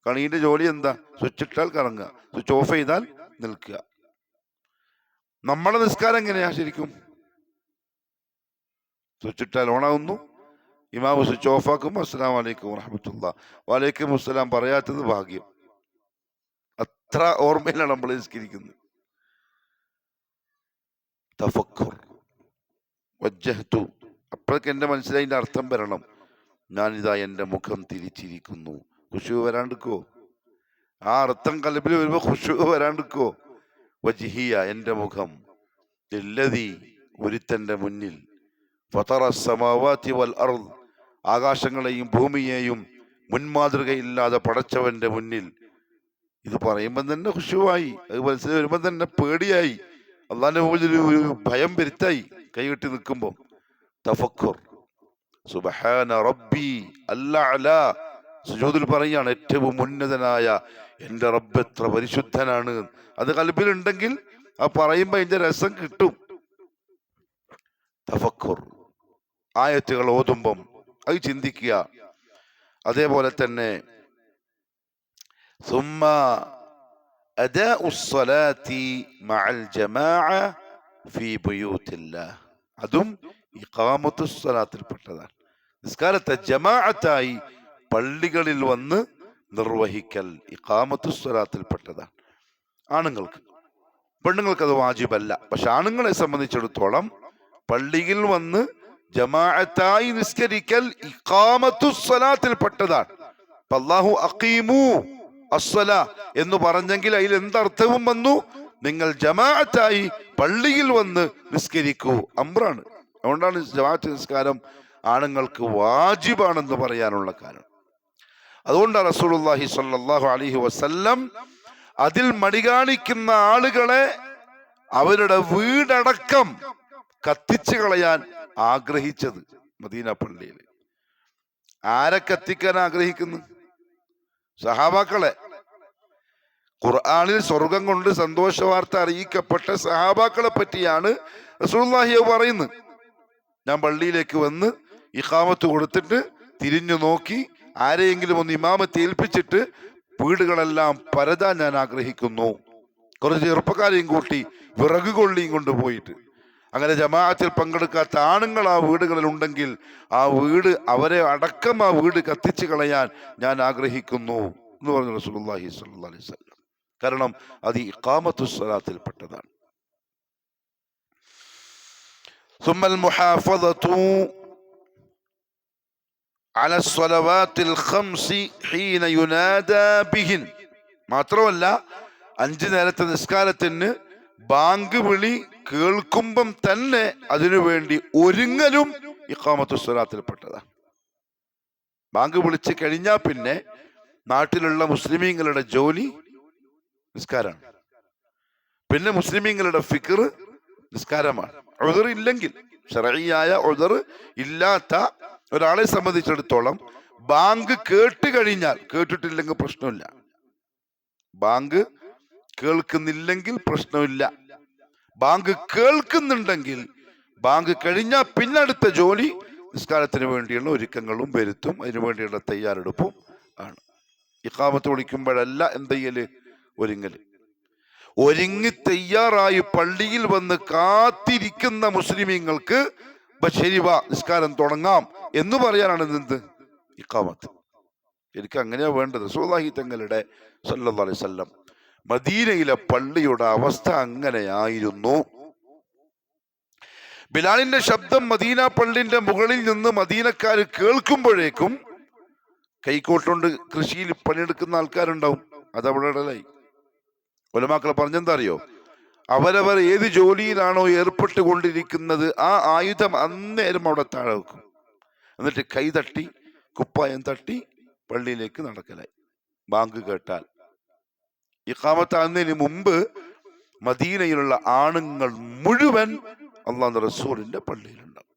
കാരണം ഇതിന്റെ ജോലി എന്താ? സ്വിച്ച് ഇട്ടാൽ കറങ്ങുക, സ്വിച്ച് ഓഫ് ചെയ്താൽ നിൽക്കുക. നമ്മുടെ നിസ്കാരം എങ്ങനെയാ ശരിക്കും? സ്വിച്ച് ഇട്ടാൽ ഓണാവുന്നു, ഇമാമ് സ്വിച്ച് ഓഫ് ആക്കുമ്പോൾ അസ്സലാമു അലൈക്കും വറഹ്മത്തുള്ളാഹി, വഅലൈക്കും അസ്സലാം പറയാത്തത് ഭാഗ്യം. അത്ര ഓർമ്മയിലാണ് നമ്മൾ നിസ്കരിക്കുന്നത്. തഫക്കുർ, വജ്ജഹ്തു, അപ്പോഴൊക്കെ എന്റെ മനസ്സിലതിന്റെ അർത്ഥം വരണം. ഞാനിതാ എന്റെ മുഖം തിരിച്ചിരിക്കുന്നു. ഖുശൂ വരാണ്ടിക്കോ? ആ അർത്ഥം കൽബിൽ വരുമ്പോ ഖുശൂ വരാണ്ടിക്കോ? വജ്ഹിയ, എന്റെ മുഖം, ഇല്ലദീ, ഒരുത്തന്റെ മുന്നിൽ, ഫതറ സമാവാതി വൽ അർദ്, ആകാശങ്ങളെയും ഭൂമിയെയും മുൻമാതൃകയില്ലാതെ പടച്ചവന്റെ മുന്നിൽ. ഇത് പറയുമ്പോൾ തന്നെ ഖുശൂവായി, അത് മനസ്സിൽ വരുമ്പോൾ തന്നെ പേടിയായി, അള്ളാന്റെ മുമ്പിൽ ഒരു ഭയം വരുത്തായി കൈകെട്ടി നിൽക്കുമ്പോൾ. തഫക്കുർ, സുബ്ഹാന റബ്ബി അൽഅല, സുജൂദിൽ പറയാണ് ഏറ്റവും ഉന്നതനായ എന്റെ റബ്ബ് എത്ര പരിശുദ്ധനാണ്. അത് ഖൽബിലുണ്ടെങ്കിൽ ആ പറയുമ്പോ അതിന്റെ രസം കിട്ടും. തഫക്കുർ, ആയത്തുകൾ ഓതുമ്പം അത് ചിന്തിക്കുക. അതേപോലെ തന്നെ സുമ്മ അദാഉസ് സ്വലാത്തി മഅൽ ജമാഅ ഫീ ബുയൂത്തില്ലാഹ്, അതും ഇഖാമത്തുസ് സ്വലാത്തിൽ പെട്ടതാണ്. നിസ്കാരത്തെ ജമാഅത്തായി പള്ളികളിൽ വന്ന് നിർവഹിക്കൽ ഇഖാമത്തുസ് സ്വലാത്തിൽ പെട്ടതാണ്. ആണുങ്ങൾക്ക്, പെണ്ണുങ്ങൾക്ക് അത് വാജിബല്ല. പക്ഷെ ആണുങ്ങളെ സംബന്ധിച്ചിടത്തോളം പള്ളിയിൽ വന്ന് ജമാഅത്തായി നിസ്കരിക്കൽ ഇഖാമത്തുസ് സ്വലാത്തിൽ പെട്ടതാണ്. അല്ലാഹു അഖീമു അസ്സലാ എന്ന് പറഞ്ഞെങ്കിൽ അതിൽ എന്തർത്ഥവും വന്നു? നിങ്ങൾ ജമാഅത്തായി പള്ളിയിൽ വന്ന് നിസ്കരിക്കൂ, അമ്രാണ്. അതുകൊണ്ടാണ് ജമാഅത്ത് നിസ്കാരം ആണുങ്ങൾക്ക് വാജിബാണെന്ന് പറയാനുള്ള കാരണം. അതുകൊണ്ടാണ് റസൂലുള്ളാഹി സ്വല്ലല്ലാഹു അലൈഹി വസല്ലം അതിൽ മടി കാണിക്കുന്ന ആളുകളെ അവരുടെ വീടടക്കം കത്തിച്ചു കളയാൻ ആഗ്രഹിച്ചത് മദീന പള്ളിയിൽ. ആരെ കത്തിക്കാൻ ആഗ്രഹിക്കുന്നു? സഹാബാക്കളെ. ഖുർആനിൽ സ്വർഗം കൊണ്ട് സന്തോഷ വാർത്ത അറിയിക്കപ്പെട്ട സഹാബാക്കളെ പറ്റിയാണ് റസൂലുള്ളാഹി പറയുന്നത്. ഞാൻ പള്ളിയിലേക്ക് വന്ന് ഇഖാമത്ത് കൊടുത്തിട്ട് തിരിഞ്ഞു നോക്കി ആരെയെങ്കിലും ഒന്ന് ഇമാമത്ത് ഏൽപ്പിച്ചിട്ട് വീടുകളെല്ലാം പരതാൻ ഞാൻ ആഗ്രഹിക്കുന്നു. കുറച്ച് ചെറുപ്പക്കാരെയും കൂട്ടി വിറക് കൊള്ളിയും കൊണ്ടുപോയിട്ട്, അങ്ങനെ ജമാഅത്തിൽ പങ്കെടുക്കാത്ത ആണുങ്ങൾ ആ വീടുകളിൽ ഉണ്ടെങ്കിൽ ആ വീട്, അവരെ അടക്കം ആ വീട് കത്തിച്ചു കളയാൻ ഞാൻ ആഗ്രഹിക്കുന്നു എന്ന് പറഞ്ഞു റസൂലുള്ളാഹി സ്വല്ലല്ലാഹു അലൈഹി വസല്ലം. കാരണം അത് ഇഖാമത്തുസ് സ്വലാത്തിൽ പെട്ടതാണ്. സുമ്മൽ മുഹാഫദതു അല സ്വലവാത്തിൽ ഖംസി ഹീന യുനാദാ ബിഹിൻ, മാത്രമല്ല 5 നേരത്തെ നിസ്കാരത്തിന് ബാങ്ക് വിളി കേൾക്കുമ്പം തന്നെ അതിനുവേണ്ടി ഒരുങ്ങലും ഇഖാമത്തുസ് സ്വലാത്തിൽ പെട്ടതാണ്. ബാങ്ക് വിളിച്ച് കഴിഞ്ഞാൽ പിന്നെ നാട്ടിലുള്ള മുസ്ലിമീങ്ങളുടെ ജോലി നിസ്കാരമാണ്. പിന്നെ മുസ്ലിമീങ്ങളുടെ ഫിക്ർ നിസ്കാരമാണ്. ഉദർ ഇല്ലെങ്കിൽ, ശർഈയായ ഉദർ ഇല്ലാത്ത ഒരാളെ സംബന്ധിച്ചിടത്തോളം ബാങ്ക് കേട്ട് കഴിഞ്ഞാൽ, കേട്ടിട്ടില്ലെങ്കിൽ പ്രശ്നമില്ല, ബാങ്ക് കേൾക്കുന്നില്ലെങ്കിൽ പ്രശ്നമില്ല. ബാങ്ക് കേൾക്കുന്നുണ്ടെങ്കിൽ ബാങ്ക് കഴിഞ്ഞാൽ പിന്നെ അടുത്ത ജോലി നിസ്കാരത്തിന് വേണ്ടിയുള്ള ഒരുക്കങ്ങളും വരുത്തും, അതിനു വേണ്ടിയുള്ള തയ്യാറെടുപ്പും ആണ്. ഇഖാമത്ത് വിളിക്കുമ്പോഴല്ല എന്ത് ചെയ്യല്? ഒരുങ്ങല്. ഒരുങ്ങി തയ്യാറായി പള്ളിയിൽ വന്ന് കാത്തിരിക്കുന്ന മുസ്ലിമീങ്ങൾക്ക് ശരി വാ നിസ്കാരം തുടങ്ങാം എന്ന് പറയാനാണ് എന്ത് ഇഖാമത്ത്. എനിക്ക് അങ്ങനെയാ വേണ്ടത്. റസൂലുള്ളാഹി തങ്ങളുടെ സല്ലല്ലാഹു അലൈഹി വസല്ലം മദീനയിലെ പള്ളിയുടെ അവസ്ഥ അങ്ങനെയായിരുന്നു. ബിലാലിന്റെ ശബ്ദം മദീന പള്ളിന്റെ മുകളിൽ നിന്ന് മദീനക്കാർ കേൾക്കുമ്പോഴേക്കും കൈക്കോട്ടുകൊണ്ട് കൃഷിയിൽ പണിയെടുക്കുന്ന ആൾക്കാരുണ്ടാവും, അതവിടെ ഇടലായി. ഉലമാക്കൾ പറഞ്ഞെന്താ അറിയോ? അവരവർ ഏത് ജോലിയിലാണോ ഏർപ്പെട്ടുകൊണ്ടിരിക്കുന്നത് ആ ആയുധം അന്നേരം അവിടെ താഴെ വെക്കും. എന്നിട്ട് കൈ തട്ടി കുപ്പായം തട്ടി പള്ളിയിലേക്ക് നടക്കലായി. ബാങ്ക് കേട്ടാൽ ഇഖാമത്താകുന്നതിന് മുമ്പ് മദീനയിലുള്ള ആണുങ്ങൾ മുഴുവൻ അല്ലാഹുവിന്റെ റസൂലിന്റെ പള്ളിയിലുണ്ടാവും.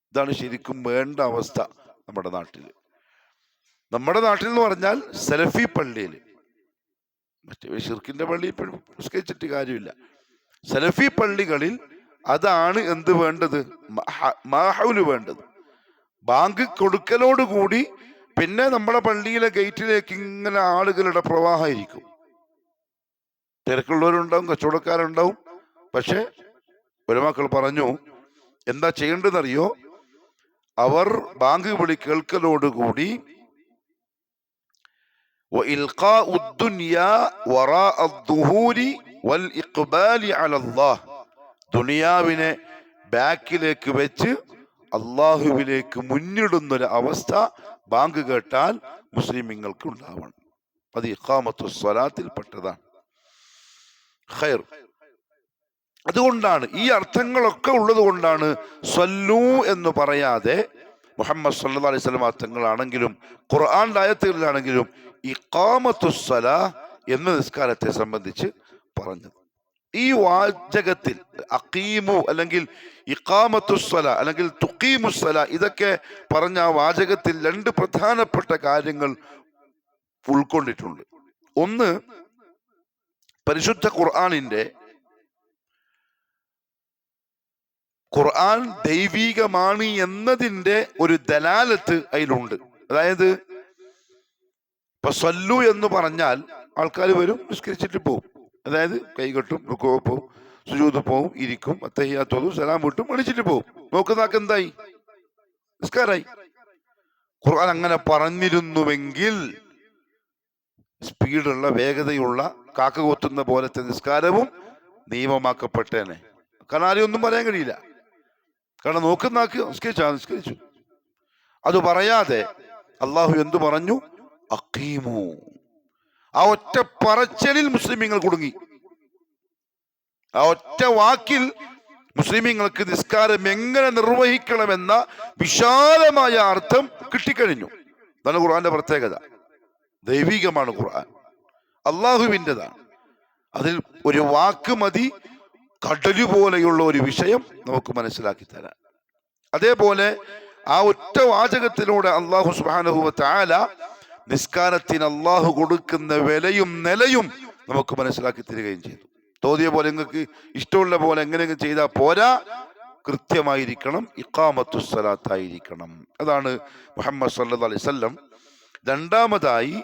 ഇതാണ് ശരിക്കും വേണ്ട അവസ്ഥ നമ്മുടെ നാട്ടിൽ. നമ്മുടെ നാട്ടിൽ എന്ന് പറഞ്ഞാൽ സലഫി പള്ളിയിൽ, മറ്റേ ഷിർക്കിന്റെ പള്ളി ഇപ്പോഴും നിസ്കരിച്ചിട്ട് കാര്യമില്ല. സലഫി പള്ളികളിൽ അതാണ് എന്ത് വേണ്ടത്, മാഹൗല് വേണ്ടത്. ബാങ്ക് കൊടുക്കലോടുകൂടി പിന്നെ നമ്മുടെ പള്ളിയിലെ ഗേറ്റിലേക്ക് ഇങ്ങനെ ആളുകളുടെ പ്രവാഹമായിരിക്കും. തിരക്കുള്ളവരുണ്ടാവും, കച്ചവടക്കാരുണ്ടാവും. പക്ഷെ ഉലമാക്കൾ പറഞ്ഞു എന്താ ചെയ്യേണ്ടതെന്നറിയോ? അവർ ബാങ്ക് വിളി കേൾക്കലോടുകൂടി ദുനിയാവിനെ ബാക്കിലേക്ക് വെച്ച് അള്ളാഹുവിലേക്ക് മുന്നിടുന്നൊരു അവസ്ഥ ബാങ്ക് കേട്ടാൽ മുസ്ലിമീങ്ങൾക്ക് ഉണ്ടാവണം. അത് ഇഖാമത്തു സ്വലാത്തിൽ പെട്ടതാണ്. ഖൈർ. അതുകൊണ്ടാണ് ഈ അർത്ഥങ്ങളൊക്കെ ഉള്ളത് കൊണ്ടാണ് സ്വല്ലൂ എന്ന് പറയാതെ മുഹമ്മദ് സല്ലല്ലാഹു അലൈഹി വസല്ലം തങ്ങളാണെങ്കിലും ഖുർആന്റെ ആയത്തുകളിലാണെങ്കിലും ഇഖാമത്തു സ്വലാ എന്ന നിസ്കാരത്തെ സംബന്ധിച്ച് പറഞ്ഞത്. ഈ വാചകത്തിൽ അഖീമു അല്ലെങ്കിൽ ഇഖാമത്തു സ്വലാ അല്ലെങ്കിൽ തുഖീമു സ്വലാ ഇതൊക്കെ പറഞ്ഞ ആ വാചകത്തിൽ രണ്ട് പ്രധാനപ്പെട്ട കാര്യങ്ങൾ ഉൾക്കൊണ്ടിട്ടുണ്ട്. ഒന്ന്, പരിശുദ്ധ ഖുർആൻ ദൈവികമാണ് എന്നതിൻ്റെ ഒരു ദലാലത്ത് അതിലുണ്ട്. അതായത് ഇപ്പൊ സല്ലു എന്ന് പറഞ്ഞാൽ ആൾക്കാർ വരും, നിസ്കരിച്ചിട്ട് പോകും. അതായത് കൈകെട്ടും, റുക്കൂ പോവും, സുജൂദ് പോവും, ഇരിക്കും, അത്തഹിയ്യാത്ത് ഓതും, സലാം വിട്ടും എണീച്ചിട്ട് പോകും. നോക്കുന്നാക്ക് എന്തായി? നിസ്കാരായി. ഖുർആൻ അങ്ങനെ പറഞ്ഞിരുന്നുവെങ്കിൽ സ്പീഡുള്ള വേഗതയുള്ള കാക്ക കൊത്തുന്ന പോലത്തെ നിസ്കാരവും നിയമമാക്കപ്പെട്ടേനെ. കാരണം ആരും ഒന്നും പറയാൻ കഴിയില്ല. കാരണം നോക്കുന്നാക്ക് നിസ്കരിച്ചു. അത് പറയാതെ അള്ളാഹു എന്തു പറഞ്ഞു? അഖീമു. ആ ഒറ്റ പറച്ചലിൽ മുസ്ലിമീങ്ങൾ കുടുങ്ങി. ആ ഒറ്റ വാക്കിൽ മുസ്ലിമീങ്ങൾക്ക് നിസ്കാരം എങ്ങനെ നിർവഹിക്കണമെന്ന വിശാലമായ അർത്ഥം കിട്ടിക്കഴിഞ്ഞു. അതാണ് ഖുർആന്റെ പ്രത്യേകത. ദൈവികമാണ് ഖുർആൻ, അള്ളാഹുവിൻ്റെതാണ്. അതിൽ ഒരു വാക്ക് മതി കടലു പോലെയുള്ള ഒരു വിഷയം നമുക്ക് മനസ്സിലാക്കി തരാൻ. അതേപോലെ ആ ഒറ്റ വാചകത്തിലൂടെ അള്ളാഹു സുബ്ഹാനഹു വ തആല നിസ്കാരത്തിന് അള്ളാഹു കൊടുക്കുന്ന വിലയും നിലയും നമുക്ക് മനസ്സിലാക്കി തരികയും ചെയ്തു. തോന്നിയ പോലെ നിങ്ങൾക്ക് ഇഷ്ടമുള്ള പോലെ എങ്ങനെയെങ്കിലും ചെയ്താൽ പോരാ, കൃത്യമായിരിക്കണം, ഇഖാമത്തു സ്വലാത്തായിരിക്കണം. അതാണ് മുഹമ്മദ് സല്ലല്ലാഹു അലൈഹി വസല്ലം രണ്ടാമതായി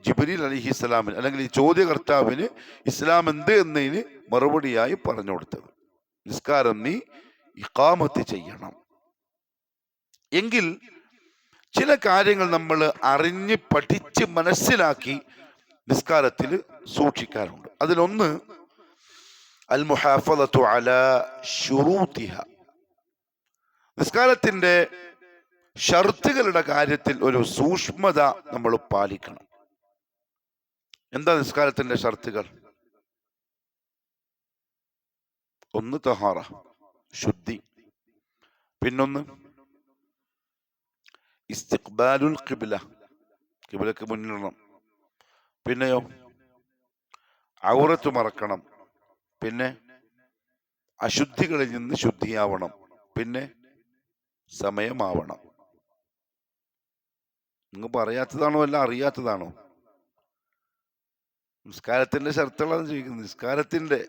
ജിബ്രീൽ അലൈഹിസ്സലാമിന് അല്ലെങ്കിൽ ഈ ചോദ്യകർത്താവിന് ഇസ്ലാം എന്ത് എന്നതിന് മറുപടിയായി പറഞ്ഞു കൊടുത്തത്. നിസ്കാരം നീ ഇഖാമത്ത് ചെയ്യണം. എങ്കിൽ ചില കാര്യങ്ങൾ നമ്മൾ അറിഞ്ഞ് പഠിച്ച് മനസ്സിലാക്കി നിസ്കാരത്തിൽ സൂക്ഷിക്കാറുണ്ട്. അതിലൊന്ന് അൽ മുഹാഫളതു അലാ ശുറൂതിഹ. നിസ്കാരത്തിന്റെ ഷർത്തുകളുടെ കാര്യത്തിൽ ഒരു സൂക്ഷ്മത നമ്മൾ പാലിക്കണം. എന്താ നിസ്കാരത്തിന്റെ ഷർത്തുകൾ? ഒന്ന് തഹാറ, ശുദ്ധി. പിന്നൊന്ന് ഇസ്തിഖ്ബാലുൽ ഖിബ്ല, ഖിബ്ലക്ക് മുന്നിടണം. പിന്നെയോ ഔറത്ത് മറക്കണം. പിന്നെ അശുദ്ധികളിൽ നിന്ന് ശുദ്ധിയാവണം. പിന്നെ സമയമാവണം. നിങ്ങൾ പറയാത്തതാണോ അല്ല അറിയാത്തതാണോ? നിസ്കാരത്തിന്റെ ഷർത്തുകളാണ് ചോദിക്കുന്നത്. നിസ്കാരത്തിന്റെ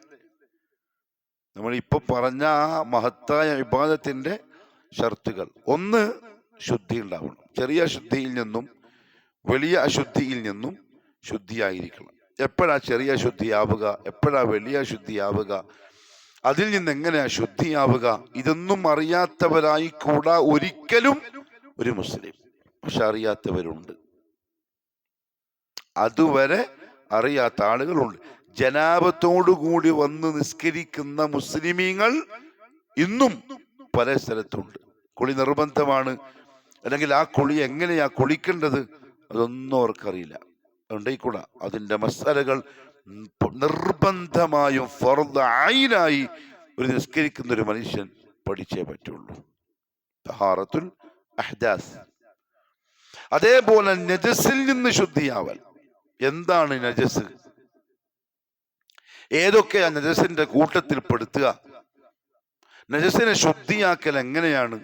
നമ്മൾ ഇപ്പൊ പറഞ്ഞ ആ മഹത്തായ ഇബാദത്തിന്റെ ഷർത്തുകൾ. ഒന്ന്, ശുദ്ധി ഉണ്ടാവണം. ചെറിയ അശുദ്ധിയിൽ നിന്നും വലിയ അശുദ്ധിയിൽ നിന്നും ശുദ്ധിയായിരിക്കണം. എപ്പോഴാ ചെറിയ ശുദ്ധിയാവുക, എപ്പോഴാ വലിയ ശുദ്ധിയാവുക, അതിൽ നിന്ന് എങ്ങനെയാ ശുദ്ധിയാവുക, ഇതൊന്നും അറിയാത്തവരായി കൂടാ ഒരിക്കലും ഒരു മുസ്ലിം. പക്ഷെ അറിയാത്തവരുണ്ട്. അതുവരെ അറിയാത്ത ആളുകളുണ്ട്. ജനാബത്തോടുകൂടി വന്ന് നിസ്കരിക്കുന്ന മുസ്ലിമീങ്ങൾ ഇന്നും പല സ്ഥലത്തുണ്ട്. കുളി നിർബന്ധമാണ്, അല്ലെങ്കിൽ ആ കുളി എങ്ങനെയാ കുളിക്കേണ്ടത് അതൊന്നും അവർക്കറിയില്ല. അതുകൊണ്ടേക്കൂടാ അതിന്റെ മസാലകൾ നിർബന്ധമായും ഫർദ് ഐനായി ഒരു നിസ്കരിക്കുന്ന ഒരു മനുഷ്യൻ പഠിച്ചേ പറ്റുള്ളൂ. തഹാറത്തുൽ അഹ്ദാസ്. അതേപോലെ നജസിൽ നിന്ന് ശുദ്ധിയാവൽ. എന്താണ് നജസ്? ഏതൊക്കെയാ നജസിന്റെ കൂട്ടത്തിൽ പെടുത്തുക? നജസിനെ ശുദ്ധിയാക്കൽ എങ്ങനെയാണ്?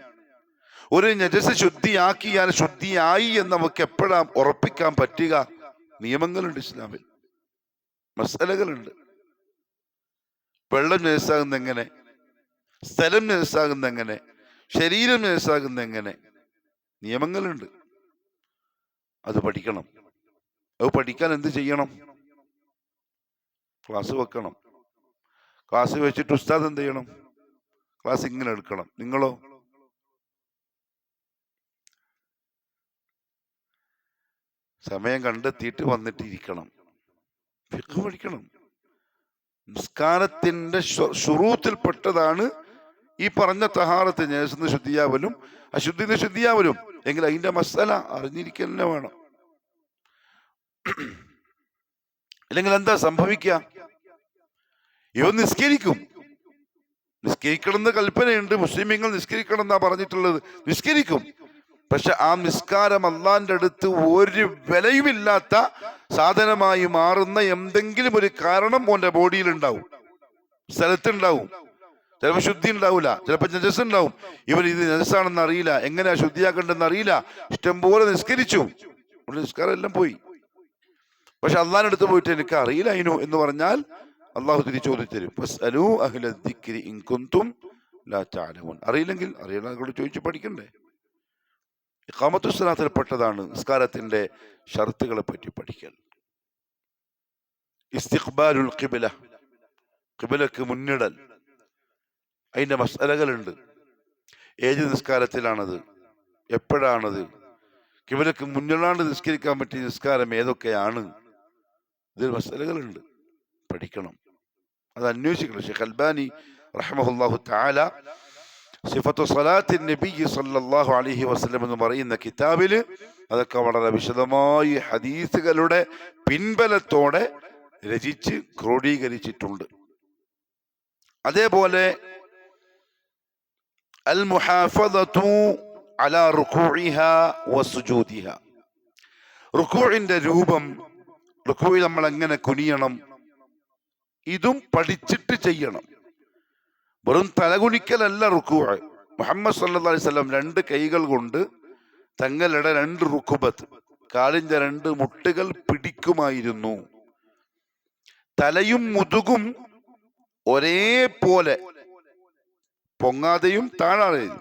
ഒരു നജസ് ശുദ്ധിയാക്കിയാൽ ശുദ്ധിയായി എന്ന് നമുക്ക് എപ്പോഴാ ഉറപ്പിക്കാൻ പറ്റുക? നിയമങ്ങളുണ്ട് ഇസ്ലാമിൽ, മസലകളുണ്ട്. വെള്ളം നജസാകുന്ന എങ്ങനെ, സ്ഥലം നജസാകുന്ന എങ്ങനെ, ശരീരം നജസാകുന്ന എങ്ങനെ, നിയമങ്ങളുണ്ട്. അത് പഠിക്കണം. അത് പഠിക്കാൻ എന്ത് ചെയ്യണം? ക്ലാസ് വെക്കണം. ക്ലാസ് വെച്ചിട്ട് ഉസ്താദ് എന്ത് ചെയ്യണം? ക്ലാസ് ഇങ്ങനെ എടുക്കണം. നിങ്ങളോ? സമയം കണ്ടെത്തിയിട്ട് വന്നിട്ട് ഇരിക്കണം. ഫിഖ് പഠിക്കണം. നിസ്കാരത്തിന്റെ ശുറൂത്തിൽപ്പെട്ടതാണ് ഈ പറഞ്ഞ തഹാറത്ത്. നജസിന് ശുദ്ധിയാവലും അശുദ്ധിന് ശുദ്ധിയാവലും. എങ്കിൽ അതിന്റെ മസാല അറിഞ്ഞിരിക്കുക തന്നെ വേണം. അല്ലെങ്കിൽ എന്താ സംഭവിക്കുക? ഇവ നിസ്കരിക്കും. നിസ്കരിക്കണം എന്ന് കൽപ്പനയുണ്ട്. മുസ്ലിമീങ്ങൾ നിസ്കരിക്കണം എന്നാ പറഞ്ഞിട്ടുള്ളത്. നിസ്കരിക്കും. പക്ഷെ ആ നിസ്കാരം അള്ളാന്റെ അടുത്ത് ഒരു വിലയുമില്ലാത്ത സാധനമായി മാറുന്ന എന്തെങ്കിലും ഒരു കാരണം ഓന്റെ ബോഡിയിൽ ഉണ്ടാവും, സ്ഥലത്തുണ്ടാവും. ചിലപ്പോൾ ശുദ്ധി ഉണ്ടാവില്ല, ചിലപ്പോൾ നജസ് ഉണ്ടാവും. ഇവൻ ഇത് നജസാണെന്ന് അറിയില്ല, എങ്ങനെയാ ശുദ്ധിയാക്കേണ്ടെന്ന് അറിയില്ല. ഇഷ്ടംപോലെ നിസ്കരിച്ചു, നിസ്കാരം എല്ലാം പോയി. പക്ഷെ അള്ളാന്റെ അടുത്ത് പോയിട്ട് എനിക്ക് അറിയില്ല അതിനു എന്ന് പറഞ്ഞാൽ അള്ളാഹു തിരിച്ചു ചോദിച്ചു തരും. അറിയില്ലെങ്കിൽ അറിയണോട് ചോദിച്ചു പഠിക്കണ്ടേ? ഇഖാമത്തു സ്വലാത്തിൽപ്പെട്ടതാണ് നിസ്കാരത്തിന്റെ ഷർത്തുകളെ പറ്റി പഠിക്കൽ. ഇസ്തിഖ്ബാലുൽ ഖിബ്ല, ഖിബ്ലക്ക് മുന്നിടൽ, അതിന്റെ മസലകളുണ്ട്. ഏത് നിസ്കാരത്തിലാണത്, എപ്പോഴാണത്, ഖിബ്ലക്ക് മുന്നിടാണ്ട് നിസ്കരിക്കാൻ പറ്റിയ നിസ്കാരം ഏതൊക്കെയാണ്, ഇതിൽ മസലകളുണ്ട്. പഠിക്കണം, അത് അന്വേഷിക്കണം. ഷെയ്ഖ് അൽബാനി റഹ്മഹുല്ലാഹു തആല സിഫത്തു സ്വലാത്തിൻ നബി സല്ലല്ലാഹു അലൈഹി വസല്ലം എന്ന് പറയുന്ന കിതാബില് അതൊക്കെ വളരെ വിശദമായി ഹദീസുകളുടെ പിൻബലത്തോടെ രചിച്ച് ക്രോഡീകരിച്ചിട്ടുണ്ട്. അതേപോലെ അൽ മുഹാഫദതു അലാ റുകൂഇഹാ വസുജൂദിഹാ, റുകൂഇന്റെ രൂപം, റുകൂഇൽ നമ്മൾ എങ്ങനെ കുനിയണം, ഇതും പഠിച്ചിട്ട് ചെയ്യണം. വെറും തലകുനിക്കലല്ല റുകൂഅ്. മുഹമ്മദ് സല്ലല്ലാഹു അലൈഹി വസല്ലം 2 കൈകൾ കൊണ്ട് തങ്ങളുടെ 2 റുക്കുബത്ത്, കാലിന്റെ 2 മുട്ടുകൾ പിടിക്കുമായിരുന്നു. തലയും മുതുകും ഒരേപോലെ പൊങ്ങാതെയും താഴാതെയും.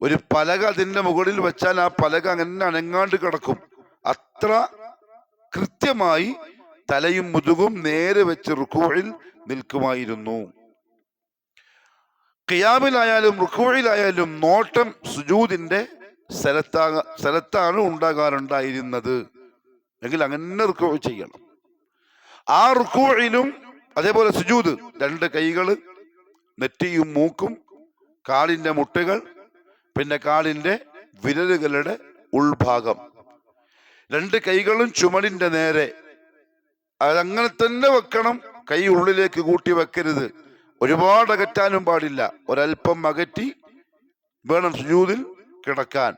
ഒരു പലക അതിന്റെ മുകളിൽ വെച്ചാൽ ആ പലക അങ്ങനെ അനങ്ങാണ്ട് കിടക്കും. അത്ര കൃത്യമായി തലയും മുതുകും നേരെ വെച്ച് റുകൂഇൽ നിൽക്കുമായിരുന്നു. ഖിയാമിലായാലും റുകൂഇലായാലും നോട്ടം സുജൂദിന്റെ സ്ഥലത്താണ് ഉണ്ടാകാറുണ്ടായിരുന്നത്. എങ്കിൽ അങ്ങനെ റുകൂഇ ചെയ്യണം. ആ റുകൂഇലും അതേപോലെ സുജൂദ്, 2 കൈകള്, നെറ്റിയും മൂക്കും, കാലിന്റെ മുട്ടുകൾ, പിന്നെ കാലിന്റെ വിരലുകളുടെ ഉൾഭാഗം, 2 കൈകളും ചുമലിന്റെ നേരെ. അതങ്ങനെ തന്നെ വെക്കണം. കൈ ഉള്ളിലേക്ക് കൂട്ടി വെക്കരുത്, ഒരുപാട് അകറ്റാനും പാടില്ല. ഒരൽപ്പം അകറ്റി വേണം സുജൂദിൽ കിടക്കാൻ.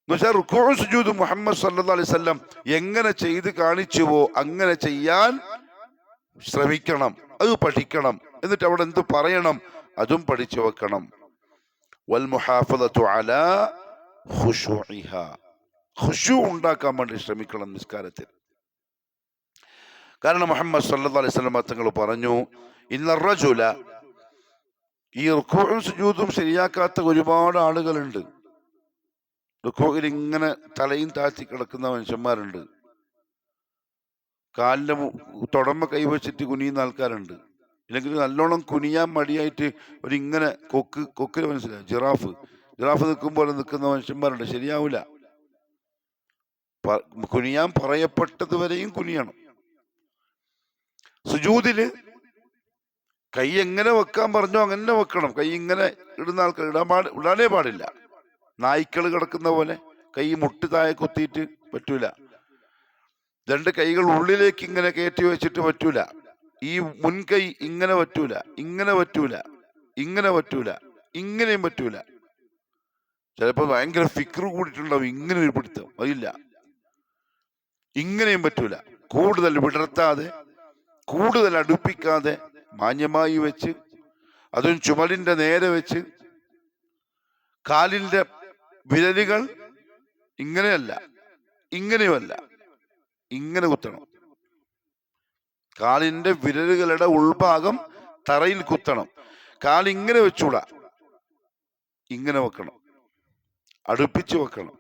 എന്നുവെച്ചാൽ റുകൂഉം സുജൂദും മുഹമ്മദ് സല്ലല്ലാഹു അലൈഹി വസല്ലം എങ്ങനെ ചെയ്ത് കാണിച്ചുവോ അങ്ങനെ ചെയ്യാൻ ശ്രമിക്കണം. അത് പഠിക്കണം. എന്നിട്ട് അവിടെ എന്ത് പറയണം അതും പഠിച്ചു വെക്കണം. വൽ മുഹാഫദതു അലാ ഖുശൂഇഹാ, ഖുശൂ ഉണ്ടാക്കാൻ വേണ്ടി ശ്രമിക്കണം നിസ്കാരത്തിൽ. കാരണം മുഹമ്മദ് സല്ലല്ലാഹു അലൈഹി വസല്ലം തങ്ങൾ പറഞ്ഞു, ഇന്ന റജുല, ഈ റുകൂഉം സുജൂദും ശരിയാക്കാത്ത ഒരുപാട് ആളുകളുണ്ട്. റുകൂഇൽ ഇങ്ങനെ തലയും താഴ്ത്തി കിടക്കുന്ന മനുഷ്യന്മാരുണ്ട്. കാലിന്റെ തുടമ്മ കൈവച്ചിട്ട് കുനിയുന്ന ആൾക്കാരുണ്ട്. ഇല്ലെങ്കിൽ നല്ലോണം കുനിയാൻ മടിയായിട്ട് ഒരിങ്ങനെ കൊക്കിന് മനസ്സിലായി, ജിറാഫ് ജിറാഫ് നിൽക്കും പോലെ നിൽക്കുന്ന മനുഷ്യന്മാരുണ്ട്, ശരിയാവില്ല. കുനിയാൻ പറയപ്പെട്ടത് വരെയും കുനിയണം. സുജൂദില് കൈ എങ്ങനെ വെക്കാൻ പറഞ്ഞോ അങ്ങനെ വെക്കണം. കൈ ഇങ്ങനെ ഇടുന്ന ആൾക്കാർ ഇടാനേ പാടില്ല. നായ്ക്കൾ കിടക്കുന്ന പോലെ കൈ മുട്ടി താഴെ കുത്തിയിട്ട് പറ്റൂല. രണ്ട് കൈകൾ ഉള്ളിലേക്ക് ഇങ്ങനെ കയറ്റി വെച്ചിട്ട് പറ്റൂല. ഈ മുൻകൈ ഇങ്ങനെ പറ്റൂല, ഇങ്ങനെ പറ്റൂല, ഇങ്ങനെ പറ്റൂല, ഇങ്ങനെയും പറ്റൂല. ചിലപ്പോൾ ഭയങ്കര ഫിക്ർ കൂടിയിട്ടുണ്ടാവും, ഇങ്ങനെ ഒരു പിടുത്തം, അതില്ല. ഇങ്ങനെയും പറ്റൂല. കൂടുതൽ വിടർത്താതെ, കൂടുതൽ അടുപ്പിക്കാതെ മാന്യമായി വെച്ച്, അതും ചുമലിന്റെ നേരെ വെച്ച്, കാലിന്റെ വിരലുകൾ ഇങ്ങനെയല്ല, ഇങ്ങനെയുമല്ല, ഇങ്ങനെ കുത്തണം. കാലിന്റെ വിരലുകളുടെ ഉൾഭാഗം തറയിൽ കുത്തണം. കാലിങ്ങനെ വെച്ചൂടാ, ഇങ്ങനെ വെക്കണം, അടുപ്പിച്ച് വെക്കണം.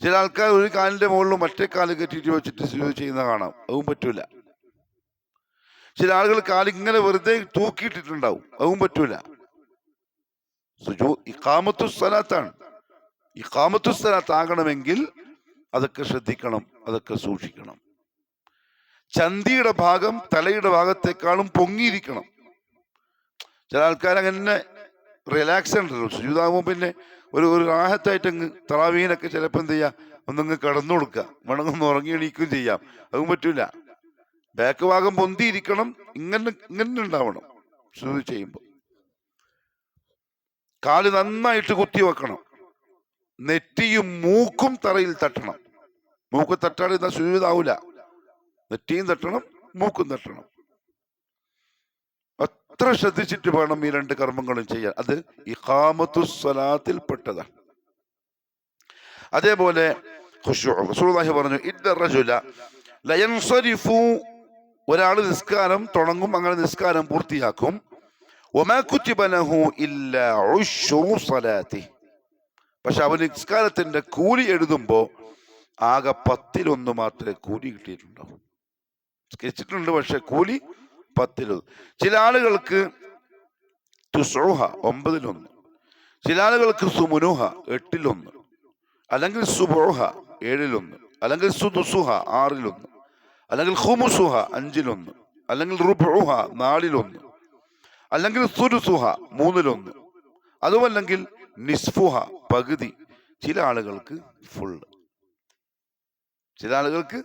ചില ആൾക്കാർ ഒരു കാലിന്റെ മുകളിൽ മറ്റേ കാല് കെട്ടിയിട്ട് വെച്ചിട്ട് സുജൂദ് ചെയ്യുന്ന കാണാം, അതും പറ്റൂല. ചില ആളുകൾ കാലിങ്ങനെ വെറുതെ തൂക്കിയിട്ടിട്ടുണ്ടാവും, അതും പറ്റൂല. ഇഖാമത്തു സ്വലാത്താണ്. ഇഖാമത്തു സ്വലാത്ത് ആകണമെങ്കിൽ അതൊക്കെ ശ്രദ്ധിക്കണം, അതൊക്കെ സൂക്ഷിക്കണം. ചന്തിയുടെ ഭാഗം തലയുടെ ഭാഗത്തെക്കാളും പൊങ്ങിയിരിക്കണം. ചില ആൾക്കാർ അങ്ങനെ റിലാക്സ് ഉണ്ടല്ലോ, സുജൂദാകുമ്പോൾ പിന്നെ ഒരു റാഹത്തായിട്ട് അങ്ങ് തറാവീനൊക്കെ ചിലപ്പോൾ എന്ത് ചെയ്യാം, ഒന്നങ്ങ് കടന്നു കൊടുക്കുക, വേണമെന്ന് ഉറങ്ങി എണീക്കുകയും ചെയ്യാം, അതും പറ്റൂല. ബാക്ക് ഭാഗം പൊന്തിയിരിക്കണം, ഇങ്ങനെ ഇങ്ങനെ ഉണ്ടാവണം. സുജൂദ് ചെയ്യുമ്പോൾ കാല് നന്നായിട്ട് കുത്തി വെക്കണം. നെറ്റിയും മൂക്കും തറയിൽ തട്ടണം. മൂക്ക് തട്ടാതെ സുജൂദാവൂല. നെറ്റിയും തട്ടണം, മൂക്കും തട്ടണം. അത്ര ശ്രദ്ധിച്ചിട്ട് വേണം ഈ രണ്ട് കർമ്മങ്ങളും ചെയ്യാൻ. അത് ഇഖാമത്തു സ്വലാത്തിൽ പെട്ടതാണ്. അതേപോലെ റസൂലുള്ളാഹി പറഞ്ഞു, ഇന്ന റജുല ലയൻസരിഫു, ഒരാൾ നിസ്കാരം തുടങ്ങും, അങ്ങനെ നിസ്കാരം പൂർത്തിയാക്കും. വമാ കുതിബ ലഹു ഇല്ലാ ഉശ്റു സ്വലാത്തി, പക്ഷെ അവൻ നിസ്കാരത്തിന്റെ കൂലി എഴുതുമ്പോ ആകെ 10 മാത്രമേ കൂലി കിട്ടിയിട്ടുണ്ടാവും. നിസ്കരിച്ചിട്ടുണ്ട്, പക്ഷെ കൂലി 10. ചില ആളുകൾക്ക് തുസ്ഉഹ 9, ചില ആളുകൾക്ക് സുമുനുഹ 8, അല്ലെങ്കിൽ സുബുഹ 7, അല്ലെങ്കിൽ സുദുസുഹ 6, അല്ലെങ്കിൽ ഖുമുസുഹ 5, അല്ലെങ്കിൽ റുബുഹ 4, അല്ലെങ്കിൽ സുലുസുഹ 3, അതുമല്ലെങ്കിൽ നിസ്ഫുഹ പകുതി. ചില ആളുകൾക്ക് ഫുള്ള്, ചില ആളുകൾക്ക്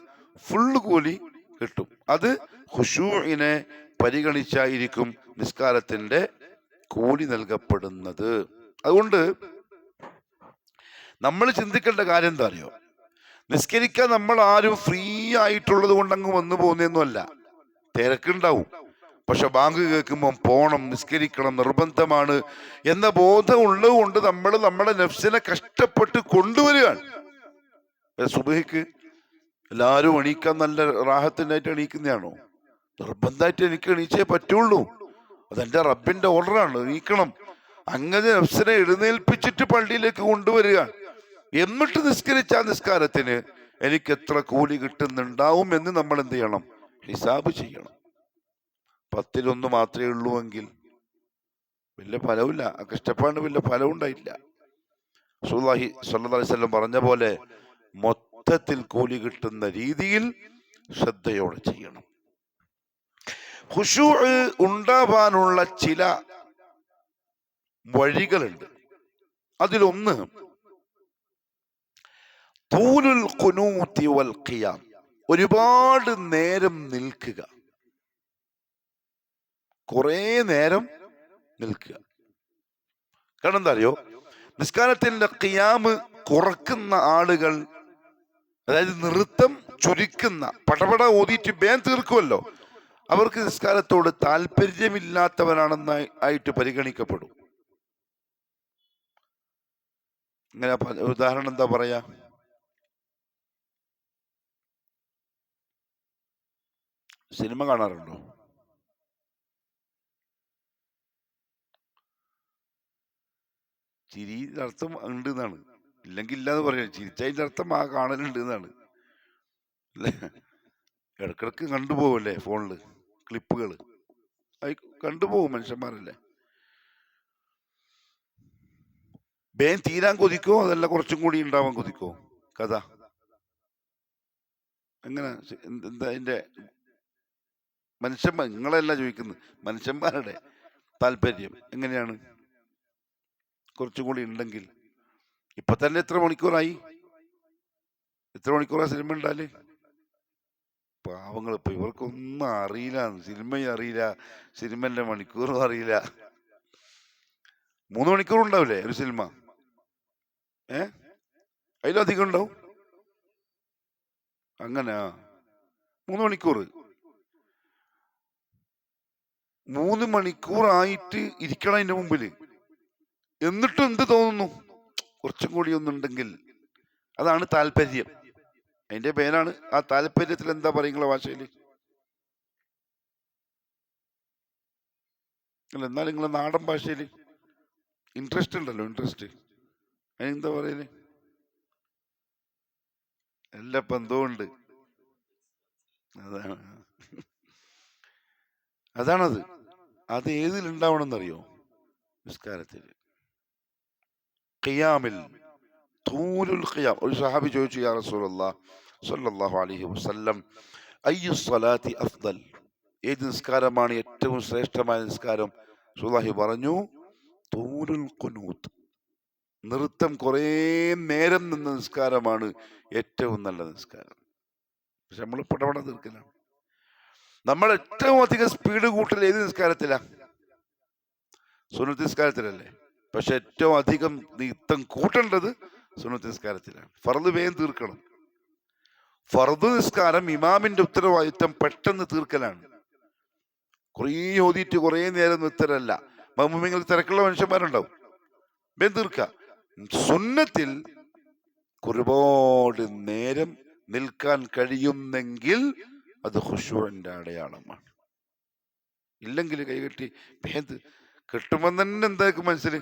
ഫുള്ള് കൂലി കിട്ടും. അത് ഖുശൂഇനെ പരിഗണിച്ചായിരിക്കും നിസ്കാരത്തിന്റെ കൂലി നൽകപ്പെടുന്നത്. അതുകൊണ്ട് നമ്മൾ ചിന്തിക്കേണ്ട കാര്യം എന്താ അറിയോ, നിസ്കരിക്കാൻ നമ്മൾ ആരും ഫ്രീ ആയിട്ടുള്ളത് കൊണ്ടങ്ങ് വന്നു പോകുന്നൊന്നുമല്ല. തിരക്കുണ്ടാവും, പക്ഷെ ബാങ്ക് കേൾക്കുമ്പോൾ പോണം, നിസ്കരിക്കണം, നിർബന്ധമാണ് എന്ന ബോധം ഉള്ളത് കൊണ്ട് നമ്മൾ നമ്മുടെ നഫ്സിനെ കഷ്ടപ്പെട്ട് കൊണ്ടുവരികയാണ്. സുബഹിക്ക് എല്ലാവരും എണീക്കാൻ നല്ല റാഹത്തിനായിട്ട് എണീക്കുന്നതാണോ? നിർബന്ധമായിട്ട് എനിക്ക് എണീച്ചേ പറ്റുള്ളൂ, അതെന്റെ റബ്ബിന്റെ ഓർഡറാണ്, എണീക്കണം. അങ്ങനെ നഫ്സിനെ എഴുന്നേൽപ്പിച്ചിട്ട് പള്ളിയിലേക്ക് കൊണ്ടുവരിക. എന്നിട്ട് നിസ്കരിച്ച നിസ്കാരത്തിന് എനിക്ക് എത്ര കൂലി കിട്ടുന്നുണ്ടാവും എന്ന് നമ്മൾ എന്ത് ചെയ്യണം, ഹിസാബ് ചെയ്യണം. 10 മാത്രമേ ഉള്ളൂ എങ്കിൽ വലിയ ഫലമില്ല, ആ കഷ്ടപ്പാട് വലിയ ഫലം ഉണ്ടായില്ല. റസൂലുള്ളാഹി സ്വല്ലല്ലാഹു അലൈഹി വസല്ലം പറഞ്ഞ പോലെ മൊത്തത്തിൽ കൂലി കിട്ടുന്ന രീതിയിൽ ശ്രദ്ധയോടെ ചെയ്യണം. ഖുശൂഅ് ഉണ്ടാവാനുള്ള ചില വഴികളുണ്ട്. അതിലൊന്ന് തൂലുൽ ഖുനൂതി വൽ ഖിയാം, ഒരുപാട് നേരം നിൽക്കുക, കുറേ നേരം നിൽക്കുക. കാരണം എന്താ അറിയോ, നിസ്കാരത്തിന്റെ ഖിയാമ് കുറക്കുന്ന ആളുകൾ, അതായത് നൃത്തം ചുരുക്കുന്ന, പടപട ഓതിയിട്ട് വേഗം തീർക്കുമല്ലോ, അവർക്ക് നിസ്കാരത്തോട് താല്പര്യമില്ലാത്തവരാണെന്നായിട്ട് പരിഗണിക്കപ്പെടും. ഇങ്ങനെ ഉദാഹരണം എന്താ പറയാ, സിനിമ കാണാറുണ്ടോ? ചിരിയുടെ അർത്ഥം ഉണ്ട് എന്നാണ്, ഇല്ലെങ്കിൽ ഇല്ലാന്ന് പറയാം. ചിരിച്ചതിന്റെ അർത്ഥം ആ കാണലുണ്ട് എന്നാണ് അല്ലേ? ഇടക്കിടക്ക് കണ്ടുപോകല്ലേ ഫോണില് ക്ലിപ്പുകൾ, കണ്ടുപോകും മനുഷ്യന്മാരല്ലേ. വേഗം തീരാൻ കൊതിക്കോ അതല്ല കുറച്ചും കൂടി ഉണ്ടാവാൻ കൊതിക്കോ കഥ എങ്ങനെ എന്താ അതിന്റെ മനുഷ്യന്മാർ നിങ്ങളല്ല ചോദിക്കുന്നത്, മനുഷ്യന്മാരുടെ താല്പര്യം എങ്ങനെയാണ്? കുറച്ചും കൂടി ഉണ്ടെങ്കിൽ. ഇപ്പൊ തന്നെ എത്ര മണിക്കൂറായി സിനിമ ഉണ്ടാല്? പാവങ്ങൾ ഇപ്പൊ ഇവർക്കൊന്നും അറിയില്ല, സിനിമയും അറിയില്ല, സിനിമന്റെ മണിക്കൂറും അറിയില്ല. 3 മണിക്കൂർ ഉണ്ടാവില്ലേ ഒരു സിനിമ? അതിലധികം ഉണ്ടാവും. അങ്ങനെ 3 മണിക്കൂർ 3 മണിക്കൂറായിട്ട് ഇരിക്കണം അതിന്റെ മുമ്പില്. എന്നിട്ടും എന്ത് തോന്നുന്നു? കുറച്ചും കൂടി ഒന്നുണ്ടെങ്കിൽ. അതാണ് താല്പര്യം. അതിന്റെ പേരാണ്. ആ താല്പര്യത്തിൽ എന്താ പറയുക ഭാഷയില്? അല്ല, എന്നാൽ നിങ്ങളെ നാടൻ ഭാഷയില് ഇൻട്രസ്റ്റ് ഉണ്ടല്ലോ, ഇൻട്രസ്റ്റ്. അതിനെന്താ പറയല്? എല്ലാ ബന്ധവുമുണ്ട്. അതാണത്. അത് ഏതിലുണ്ടാവണമെന്നറിയോ? നിസ്കാരത്തിൽ, ഖിയാമിൽ, തൂലുൽ ഖിയാം. ഒരു സഹാബി ചോദിച്ചു, യാ റസൂലല്ലാഹ് സ്വല്ലല്ലാഹു അലൈഹി വസല്ലം, അയ്യു സ്വലാത്തി അഫ്ദൽ, ഏത് നിസ്കാരമാണ് ഏറ്റവും ശ്രേഷ്ഠമായ നിസ്കാരം? റസൂലുള്ളാഹി പറഞ്ഞു, തൂലുൽ ഖുനൂത്ത്, നൃത്തം കുറേ നേരം നിന്ന നിസ്കാരമാണ് ഏറ്റവും നല്ല നിസ്കാരം. പക്ഷെ നമ്മൾ പടപട തീർക്കലാണ്. നമ്മൾ ഏറ്റവും അധികം സ്പീഡ് കൂട്ടൽ ഏത് നിസ്കാരത്തിലാ? സുന്നത്ത് നിസ്കാരത്തിലല്ലേ? പക്ഷെ ഏറ്റവും അധികം നൃത്തം കൂട്ടേണ്ടത് സുന്നത്ത് നിസ്കാരത്തിലാണ്. ഫർദ് വേഗം തീർക്കണം. ഫർദ് നിസ്കാരം ഇമാമിന്റെ ഉത്തരവാദിത്തം പെട്ടെന്ന് തീർക്കലാണ്. കുറേ ഓതിയിട്ട് കുറേ നേരം നിർത്തലല്ല. മഅ്മൂമിങ്ങൾ തിരക്കുള്ള മനുഷ്യന്മാരുണ്ടാവും, വേഗം തീർക്ക. സുന്നത്തിൽ ഒരുപാട് നേരം നിൽക്കാൻ കഴിയുന്നെങ്കിൽ അത് ഖുശൂഇന്റെ അടയാളമാണ്. ഇല്ലെങ്കിൽ കൈകെട്ടി വേഗം കെട്ടുമ്പോൾ തന്നെ എന്താക്കും മനസ്സിൽ,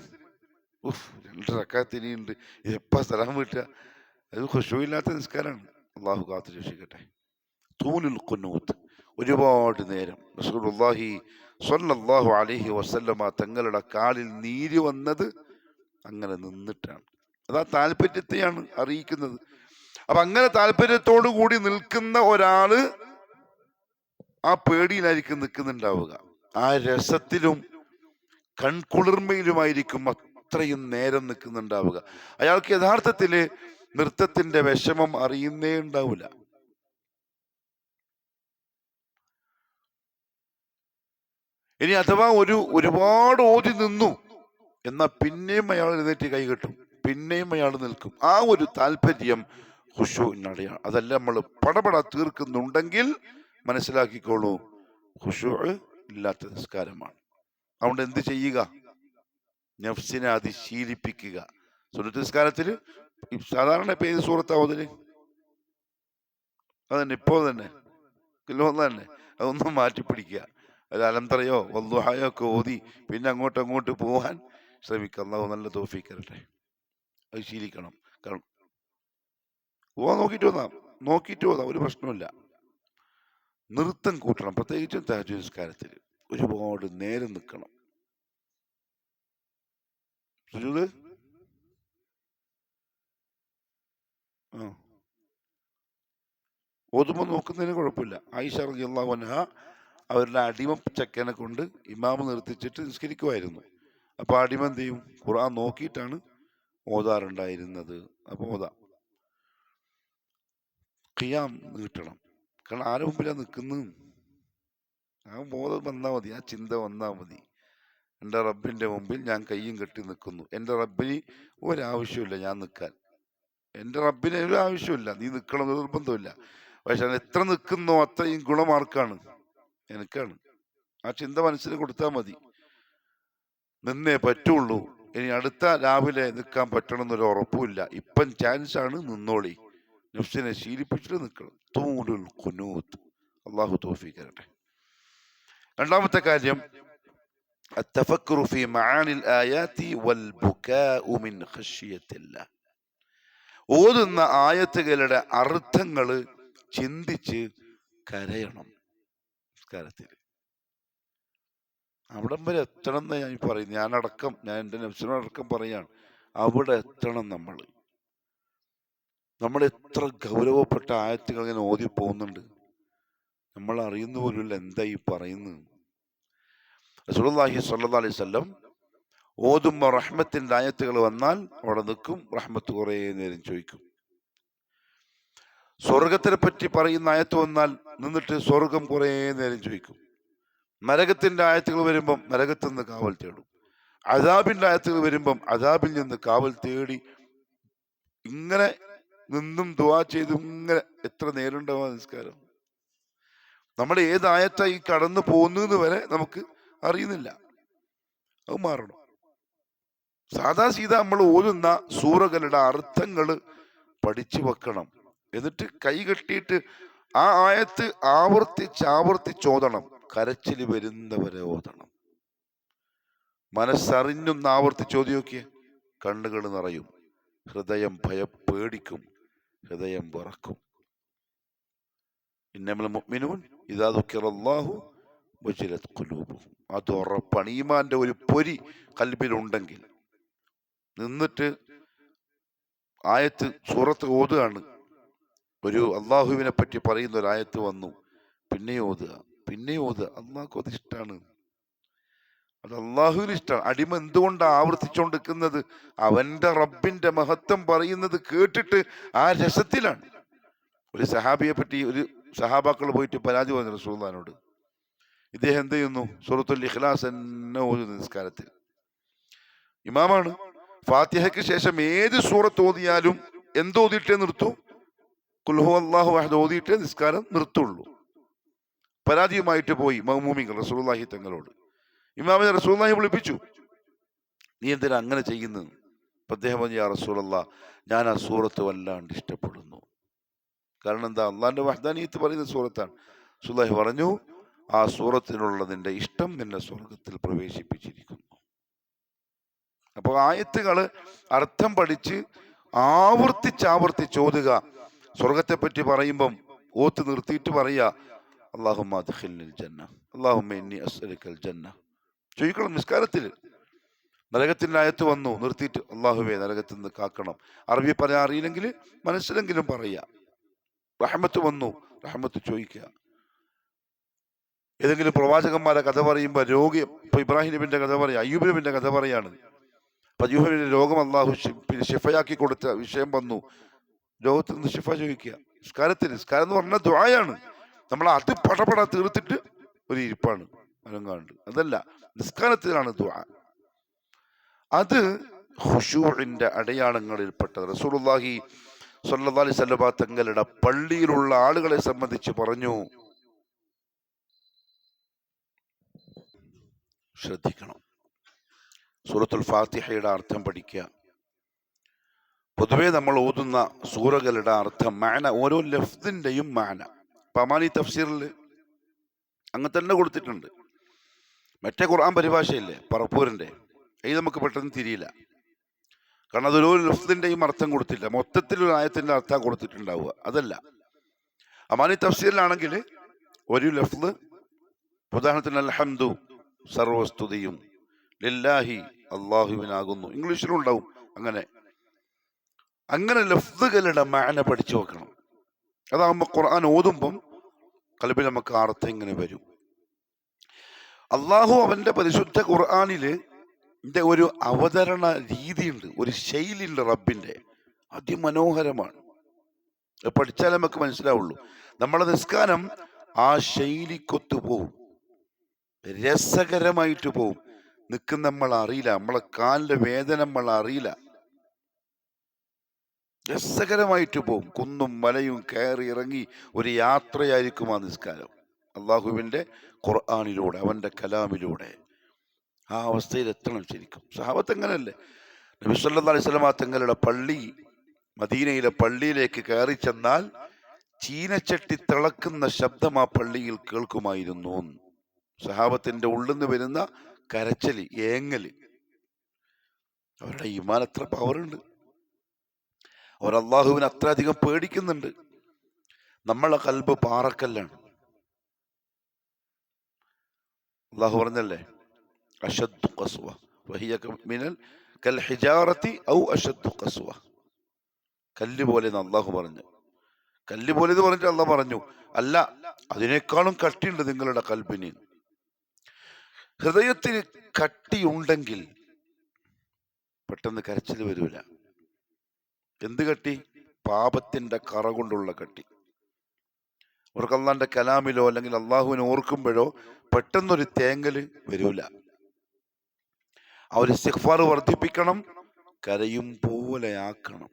2 റക്അത്ത് ഇനിയുണ്ട്, എപ്പാ സലാം വീട്ടുക? അത് ഖുശൂഇല്ലാത്ത നിസ്കാരമാണ്. അള്ളാഹു കാത്തു രക്ഷിക്കട്ടെ. തൂലുൽ ഖുനൂത്ത്, ഒരുപാട് നേരം. റസൂലുള്ളാഹി സ്വല്ലല്ലാഹു അലൈഹി വസല്ലമ തങ്ങളുടെ കാലിൽ നീര് വന്നത് അങ്ങനെ നിന്നിട്ടാണ്. അതാ താല്പര്യത്തെയാണ് അറിയിക്കുന്നത്. അപ്പൊ അങ്ങനെ താല്പര്യത്തോടു കൂടി നിൽക്കുന്ന ഒരാള് ആ പേടിയിലായിരിക്കും നിൽക്കുന്നുണ്ടാവുക. ആ രസത്തിലും കൺകുളിർമയിലുമായിരിക്കും അത്രയും നേരം നിൽക്കുന്നുണ്ടാവുക. അയാൾക്ക് യഥാർത്ഥത്തില് നൃത്തത്തിന്റെ വിഷമം അറിയുന്നേ ഉണ്ടാവില്ല. ഇനി അഥവാ ഒരുപാട് ഓതി നിന്നു എന്നാ പിന്നെയും അയാൾ എഴുന്നേറ്റ് കൈകെട്ടും, പിന്നെയും അയാൾ നിൽക്കും. ആ ഒരു താല്പര്യം ഖുശൂഇനടയാണ്. അതല്ല നമ്മൾ പടപട തീർക്കുന്നുണ്ടെങ്കിൽ മനസ്സിലാക്കിക്കോളൂ, ഖുശൂ ഇല്ലാത്ത നിസ്കാരമാണ്. അതുകൊണ്ട് എന്ത് ചെയ്യുക? നഫ്സിനെ അതിശീലിപ്പിക്കുക. സുന്നത്ത് നിസ്കാരത്തിൽ സാധാരണ ഇപ്പൊ ഏത് സൂറത്താവതില്? അതന്നെ ഇപ്പോ തന്നെ തന്നെ അതൊന്നും മാറ്റിപ്പിടിക്കുക. അത് അലംതറയോ വദ്ദുഹായോ ഒക്കെ ഓതി പിന്നെ അങ്ങോട്ട് പോവാൻ ശ്രമിക്കുക. അല്ലാഹു നല്ല തൗഫീഖ് തരട്ടെ. അത് ശീലിക്കണം. കാരണം നോക്കിയിട്ട് ഓതാം, ഒരു പ്രശ്നമില്ല. നൃത്തം കൂട്ടണം, പ്രത്യേകിച്ചും തഹജ്ജുദ് നിസ്കാരത്തിൽ ഒരുപാട് നേരം നിൽക്കണം. സുജൂദ് ഓതുമ്പോൾ നോക്കുന്നതിന് കുഴപ്പമില്ല. ആയിഷ റളിയല്ലാഹു അൻഹ അവരുടെ അടിമ ചെക്കനെ കൊണ്ട് ഇമാമ് നിർത്തിച്ചിട്ട് നിസ്കരിക്കുമായിരുന്നു. അപ്പൊ അടിമ എന്ത് ചെയ്യും? ഖുർആൻ നോക്കിയിട്ടാണ് ഓതാറുണ്ടായിരുന്നത്. അപ്പൊ ഓതാം. ഖിയാം നീട്ടണം. കാരണം ആരുടെ മുമ്പിലാ നിൽക്കുന്നത്? ആ ബോധം വന്നാൽ മതി, ആ ചിന്ത വന്നാൽ മതി. എൻ്റെ റബ്ബിന്റെ മുമ്പിൽ ഞാൻ കയ്യും കെട്ടി നിൽക്കുന്നു. എൻ്റെ റബ്ബിന് ഒരാവശ്യമില്ല ഞാൻ നിൽക്കാൻ. എൻ്റെ റബ്ബിന് ഒരു ആവശ്യമില്ല നീ നിൽക്കണം, നിർബന്ധമില്ല. പക്ഷെ എത്ര നിൽക്കുന്നോ അത്രയും ഗുണമാർക്കാണ്, എനിക്കാണ്. ആ ചിന്ത മനസ്സിൽ കൊടുത്താൽ മതി. നിന്നേ പറ്റുള്ളൂ. ഇനി അടുത്ത രാവിലെ നിൽക്കാൻ പറ്റണമെന്നൊരു ഉറപ്പുമില്ല. ഇപ്പം ചാൻസ് ആണ്, നിന്നോളി. നഫ്സിനെ ശീലിപ്പിച്ചിട്ട് നിൽക്കണം. തൂലുൽ ഖുനൂത്ത്. അള്ളാഹു തൗഫീഖ് തരട്ടെ. രണ്ടാമത്തെ കാര്യം, التفكر في معاني الآيات والبكاء من خشية الله. ഓതുന്ന ആയത്തുകളുടെ അർത്ഥങ്ങള് ചിന്തിച്ച് കരയണം നിസ്കാരത്തിൽ. അവിടം വരെ എത്തണം എന്ന് ഞാൻ പറയും. ഞാൻ എൻ്റെ നഫ്സിനോടക്കം പറയാണ്. അവിടെ എത്തണം നമ്മൾ. നമ്മൾ എത്ര ഗൗരവപ്പെട്ട ആയത്തുകൾ ഇങ്ങനെ ഓതി പോകുന്നുണ്ട്, നമ്മൾ അറിയുന്ന പോലുമില്ല എന്താ ഈ പറയുന്നത്. റസൂലുള്ളാഹി സ്വല്ലല്ലാഹു അലൈഹി വസല്ലം ഓതുമ്പോൾ റഹ്മത്തിന്റെ ആയത്തുകൾ വന്നാൽ അവിടെ നിൽക്കും, റഹ്മത്ത് കുറേ നേരം ചോദിക്കും. സ്വർഗത്തിനെ പറ്റി പറയുന്ന ആയത്ത് വന്നാൽ നിന്നിട്ട് സ്വർഗം കുറേ നേരം ചോദിക്കും. നരകത്തിന്റെ ആയത്തുകൾ വരുമ്പം നരകത്തിൽ നിന്ന് കാവൽ തേടും. അദാബിന്റെ ആയത്തുകൾ വരുമ്പം അദാബിൽ നിന്ന് കാവൽ തേടി ഇങ്ങനെ നിന്നും ദുആ ചെയ്തും ഇങ്ങനെ എത്ര നേരമുണ്ടാവുക നിസ്കാരം. നമ്മൾ ഏതായത്തായി കടന്നു പോകുന്നത് വരെ നമുക്ക് അറിയുന്നില്ല. അത് മാറണം. സാധാ സീത നമ്മൾ ഓതുന്ന സൂറകളുടെ അർത്ഥങ്ങൾ പഠിച്ചു വെക്കണം. എന്നിട്ട് കൈ കെട്ടിയിട്ട് ആ ആയത്ത് ആവർത്തിച്ചോദണം. കരച്ചിൽ വരുന്നവരെ ഓതണം. മനസ്സറിഞ്ഞൊന്ന് ആവർത്തിച്ചോതി നോക്കിയേ, കണ്ണുകൾ നിറയും, ഹൃദയം പേടിക്കും, ഹൃദയം വിറക്കും. ഇന്നമൽ മുഅ്മിനൂൻ ഇദാ ദുക്കിറല്ലാഹു വജിലത് ഖുലൂബുഹും. അത് ഉറപ്പാണ്. ഈമാന്റെ ഒരു പൊരി കൽബിലുണ്ടെങ്കിൽ നിന്നിട്ട് ആയത്ത് സൂറത്ത് ഓതുകയാണ്, ഒരു അള്ളാഹുവിനെ പറ്റി പറയുന്ന ഒരു ആയത്ത് വന്നു, പിന്നെ ഓതുക. അള്ളാഹ്ക്ക് അത് ഇഷ്ടമാണ്, അത് അള്ളാഹുവിന് ഇഷ്ടമാണ്. അടിമ എന്തുകൊണ്ടാണ് ആവർത്തിച്ചുകൊണ്ടിരിക്കുന്നത്? അവന്റെ റബ്ബിന്റെ മഹത്വം പറയുന്നത് കേട്ടിട്ട് ആ രസത്തിലാണ്. ഒരു സഹാബിയെ പറ്റി ഒരു സഹാബാക്കൾ പോയിട്ട് പരാതി പറഞ്ഞു റസൂലുള്ളാഹിനോട്. ഇദ്ദേഹം എന്ത് ചെയ്യുന്നു? സൂറത്തുൽ ഇഖ്ലാസ് എന്നെ ഓതുന്നു നിസ്കാരത്തിൽ. ഇമാമാണ്. ഫാത്തിഹയ്ക്ക് ശേഷം ഏത് സൂറത്ത് ഓതിയാലും എന്തോതിയിട്ടേ നിർത്തൂ? ഖുൽ ഹുവല്ലാഹു അഹദ് ഓതിയിട്ടേ നിസ്കാരം നിർത്തുള്ളൂ. പരാതിയുമായിട്ട് പോയി മഅ്മൂമികൾ റസൂലുള്ളാഹി തങ്ങളോട്. ഇമാമിനെ റസൂലുള്ളാഹി വിളിപ്പിച്ചു, നീ എന്തിനാ അങ്ങനെ ചെയ്യുന്നത്? അദ്ദേഹം പറഞ്ഞു, യാ റസൂലല്ലാഹ്, ഞാൻ ആ സൂറത്ത് വല്ലാണ്ട് ഇഷ്ടപ്പെടുന്നു. കാരണം എന്താ? അള്ളാഹിന്റെ വഹ്ദാനിയത്ത് പറയുന്ന സൂറത്താണ്. റസൂലുള്ളാഹി പറഞ്ഞു, ആ സൂറത്തിനുള്ളതിന്റെ ഇഷ്ടം നിന്നെ സ്വർഗത്തിൽ പ്രവേശിപ്പിച്ചിരിക്കുന്നു. അപ്പോൾ ആയത്തുകൾ അർത്ഥം പഠിച്ച് ആവർത്തിച്ചോതുക. സ്വർഗത്തെ പറ്റി പറയുമ്പം ഓത്ത് നിർത്തിയിട്ട് പറയുക, അല്ലാഹുമ്മ അദ്ഖിൽനിൽ ജന്ന, അല്ലാഹുമ്മ ഇന്നി അസ്അലുക്കൽ ജന്ന ചോദിക്കണം നിസ്കാരത്തിൽ. നരകത്തിന്റെ ആയത്ത് വന്നു, നിർത്തിയിട്ട് അല്ലാഹുവേ നരകത്തിൽ നിന്ന് കാക്കണം. അറബി പറയാൻ അറിയില്ലെങ്കിൽ മനസ്സിലെങ്കിലും പറയുക. റഹ്മത്ത് വന്നു, റഹ്മത്ത് ചോദിക്കുക. ഏതെങ്കിലും പ്രവാചകന്മാരെ കഥ പറയുമ്പോൾ രോഗി, ഇപ്പൊ ഇബ്രാഹിം നബിന്റെ കഥ പറയാം, അയ്യൂബ് നബിന്റെ കഥ പറയാണ്. അയ്യൂബിന്റെ രോഗം അള്ളാഹു ഷിഫയാക്കി കൊടുത്ത വിഷയം വന്നു, രോഗത്തിൽ നിന്ന് ഷിഫ ചോദിക്കുക. നിസ്കാരം എന്ന് പറഞ്ഞാൽ ദുആയാണ്. നമ്മൾ അത് പടപട തീർത്തിട്ട് ഒരു ഇരിപ്പാണ് അനങ്ങാണ്ട്. അതല്ല, നിസ്കാരത്തിലാണ് ദുആ. അത് ഖുശൂഇന്റെ അടയാളങ്ങളിൽപ്പെട്ടത്. റസൂലുള്ളാഹി സ്വല്ലല്ലാഹി അലൈഹി വസല്ലം തങ്ങളുടെ പള്ളിയിലുള്ള ആളുകളെ സംബന്ധിച്ച് പറഞ്ഞു, ശ്രദ്ധിക്കണം. സൂറത്തുൽ ഫാത്തിഹയുടെ അർത്ഥം പഠിക്കുക. പൊതുവെ നമ്മൾ ഓതുന്ന സൂറകളുടെ അർത്ഥം, മാന, ഓരോ ലഫ്ദിന്റെയും മാന. പമാനി തഫ്സീറിൽ അങ്ങനെ തന്നെ കൊടുത്തിട്ടുണ്ട്. മറ്റേ ഖുർആൻ പരിഭാഷയില്ലേ പറപ്പൂരിന്റെ, ഇത് നമുക്ക് പെട്ടെന്ന് തിരിയില്ല. കാരണം അതൊരു ലഫ്ദിന്റെയും അർത്ഥം കൊടുത്തില്ല, മൊത്തത്തിൽ ഒരു ആയത്തിന്റെ അർത്ഥം കൊടുത്തിട്ടുണ്ടാവുക. അതല്ല, അമാനി തഫ്സീറിലാണെങ്കിൽ ഒരു ലഫ്ദ്, ഉദാഹരണത്തിന് അൽഹംദു, സർവസ്തുതിയും, ലില്ലാഹി, അള്ളാഹുവിനാകുന്നു, ഇംഗ്ലീഷിലും ഉണ്ടാവും. അങ്ങനെ ലഫ്ദുകളുടെ മാന പഠിച്ചു വെക്കണം. അതാകുമ്പോൾ ഖുർആൻ ഓതുമ്പം ഖൽബിൽ നമുക്ക് അർത്ഥം ഇങ്ങനെ വരും. അള്ളാഹു അവന്റെ പരിശുദ്ധ ഖുർആനില് ഒരു അവതരണ രീതിയുണ്ട്, ഒരു ശൈലിയുണ്ട് റബ്ബിന്റെ, അതിമനോഹരമാണ്. പഠിച്ചാലേ നമുക്ക് മനസ്സിലാവുള്ളൂ. നമ്മളെ നിസ്കാരം ആ ശൈലിക്കൊത്തു പോവും, രസകരമായിട്ട് പോവും. നിൽക്കുന്ന നമ്മൾ അറിയില്ല, നമ്മളെ കാലിന്റെ വേദന നമ്മൾ അറിയില്ല, രസകരമായിട്ട് പോവും. കുന്നും മലയും കയറി ഇറങ്ങി ഒരു യാത്രയായിരിക്കും ആ നിസ്കാരം. അള്ളാഹുവിന്റെ ഖുർആനിലൂടെ, അവന്റെ കലാമിലൂടെ ആ അവസ്ഥയിൽ എത്തണം ശരിക്കും. സഹാബത്ത് എങ്ങനെയല്ലേ? നബി സല്ലല്ലാഹു അലൈഹി വസല്ലം തങ്ങളുടെ പള്ളി, മദീനയിലെ പള്ളിയിലേക്ക് കയറി ചെന്നാൽ ചീനച്ചട്ടി തിളക്കുന്ന ശബ്ദം ആ പള്ളിയിൽ കേൾക്കുമായിരുന്നു. സഹാബത്തിന്റെ ഉള്ളിൽ നിന്ന് വരുന്ന കരച്ചല്, ഏങ്ങല്. അവരുടെ ഈമാൻ എത്ര പവറുണ്ട്! അവർ അള്ളാഹുവിനെ അത്ര അധികം പേടിക്കുന്നുണ്ട്. നമ്മളെ ഖൽബ് പാറക്കല്ലാണ്. അള്ളാഹു പറഞ്ഞല്ലേ, അശദ്ദു ഖസ്വ വഹിയ മിനൽ കൽ ഹിജാറത്തി ഔ അശദ്ദു ഖസ്വ, കല്ല് പോലെ അള്ളാഹു പറഞ്ഞു. കല്ല് പോലെ എന്ന് പറഞ്ഞിട്ട് അള്ളാഹ് പറഞ്ഞു, അല്ല, അതിനേക്കാളും കട്ടിയുണ്ട് നിങ്ങളുടെ കൽബിന്. ഹൃദയത്തിന് കട്ടിയുണ്ടെങ്കിൽ പെട്ടെന്ന് കരച്ചിൽ വരൂല. എന്ത് കട്ടി? പാപത്തിന്റെ കറ കൊണ്ടുള്ള കട്ടി. അവർക്ക് അള്ളാന്റെ കലാമിലോ അല്ലെങ്കിൽ അള്ളാഹുവിനെ ഓർക്കുമ്പോഴോ പെട്ടെന്നൊരു തേങ്ങല് വരൂല. അവർ ഇസ്തിഗ്ഫാർ വർദ്ധിപ്പിക്കണം, കരയും പോലെ ആക്കണം.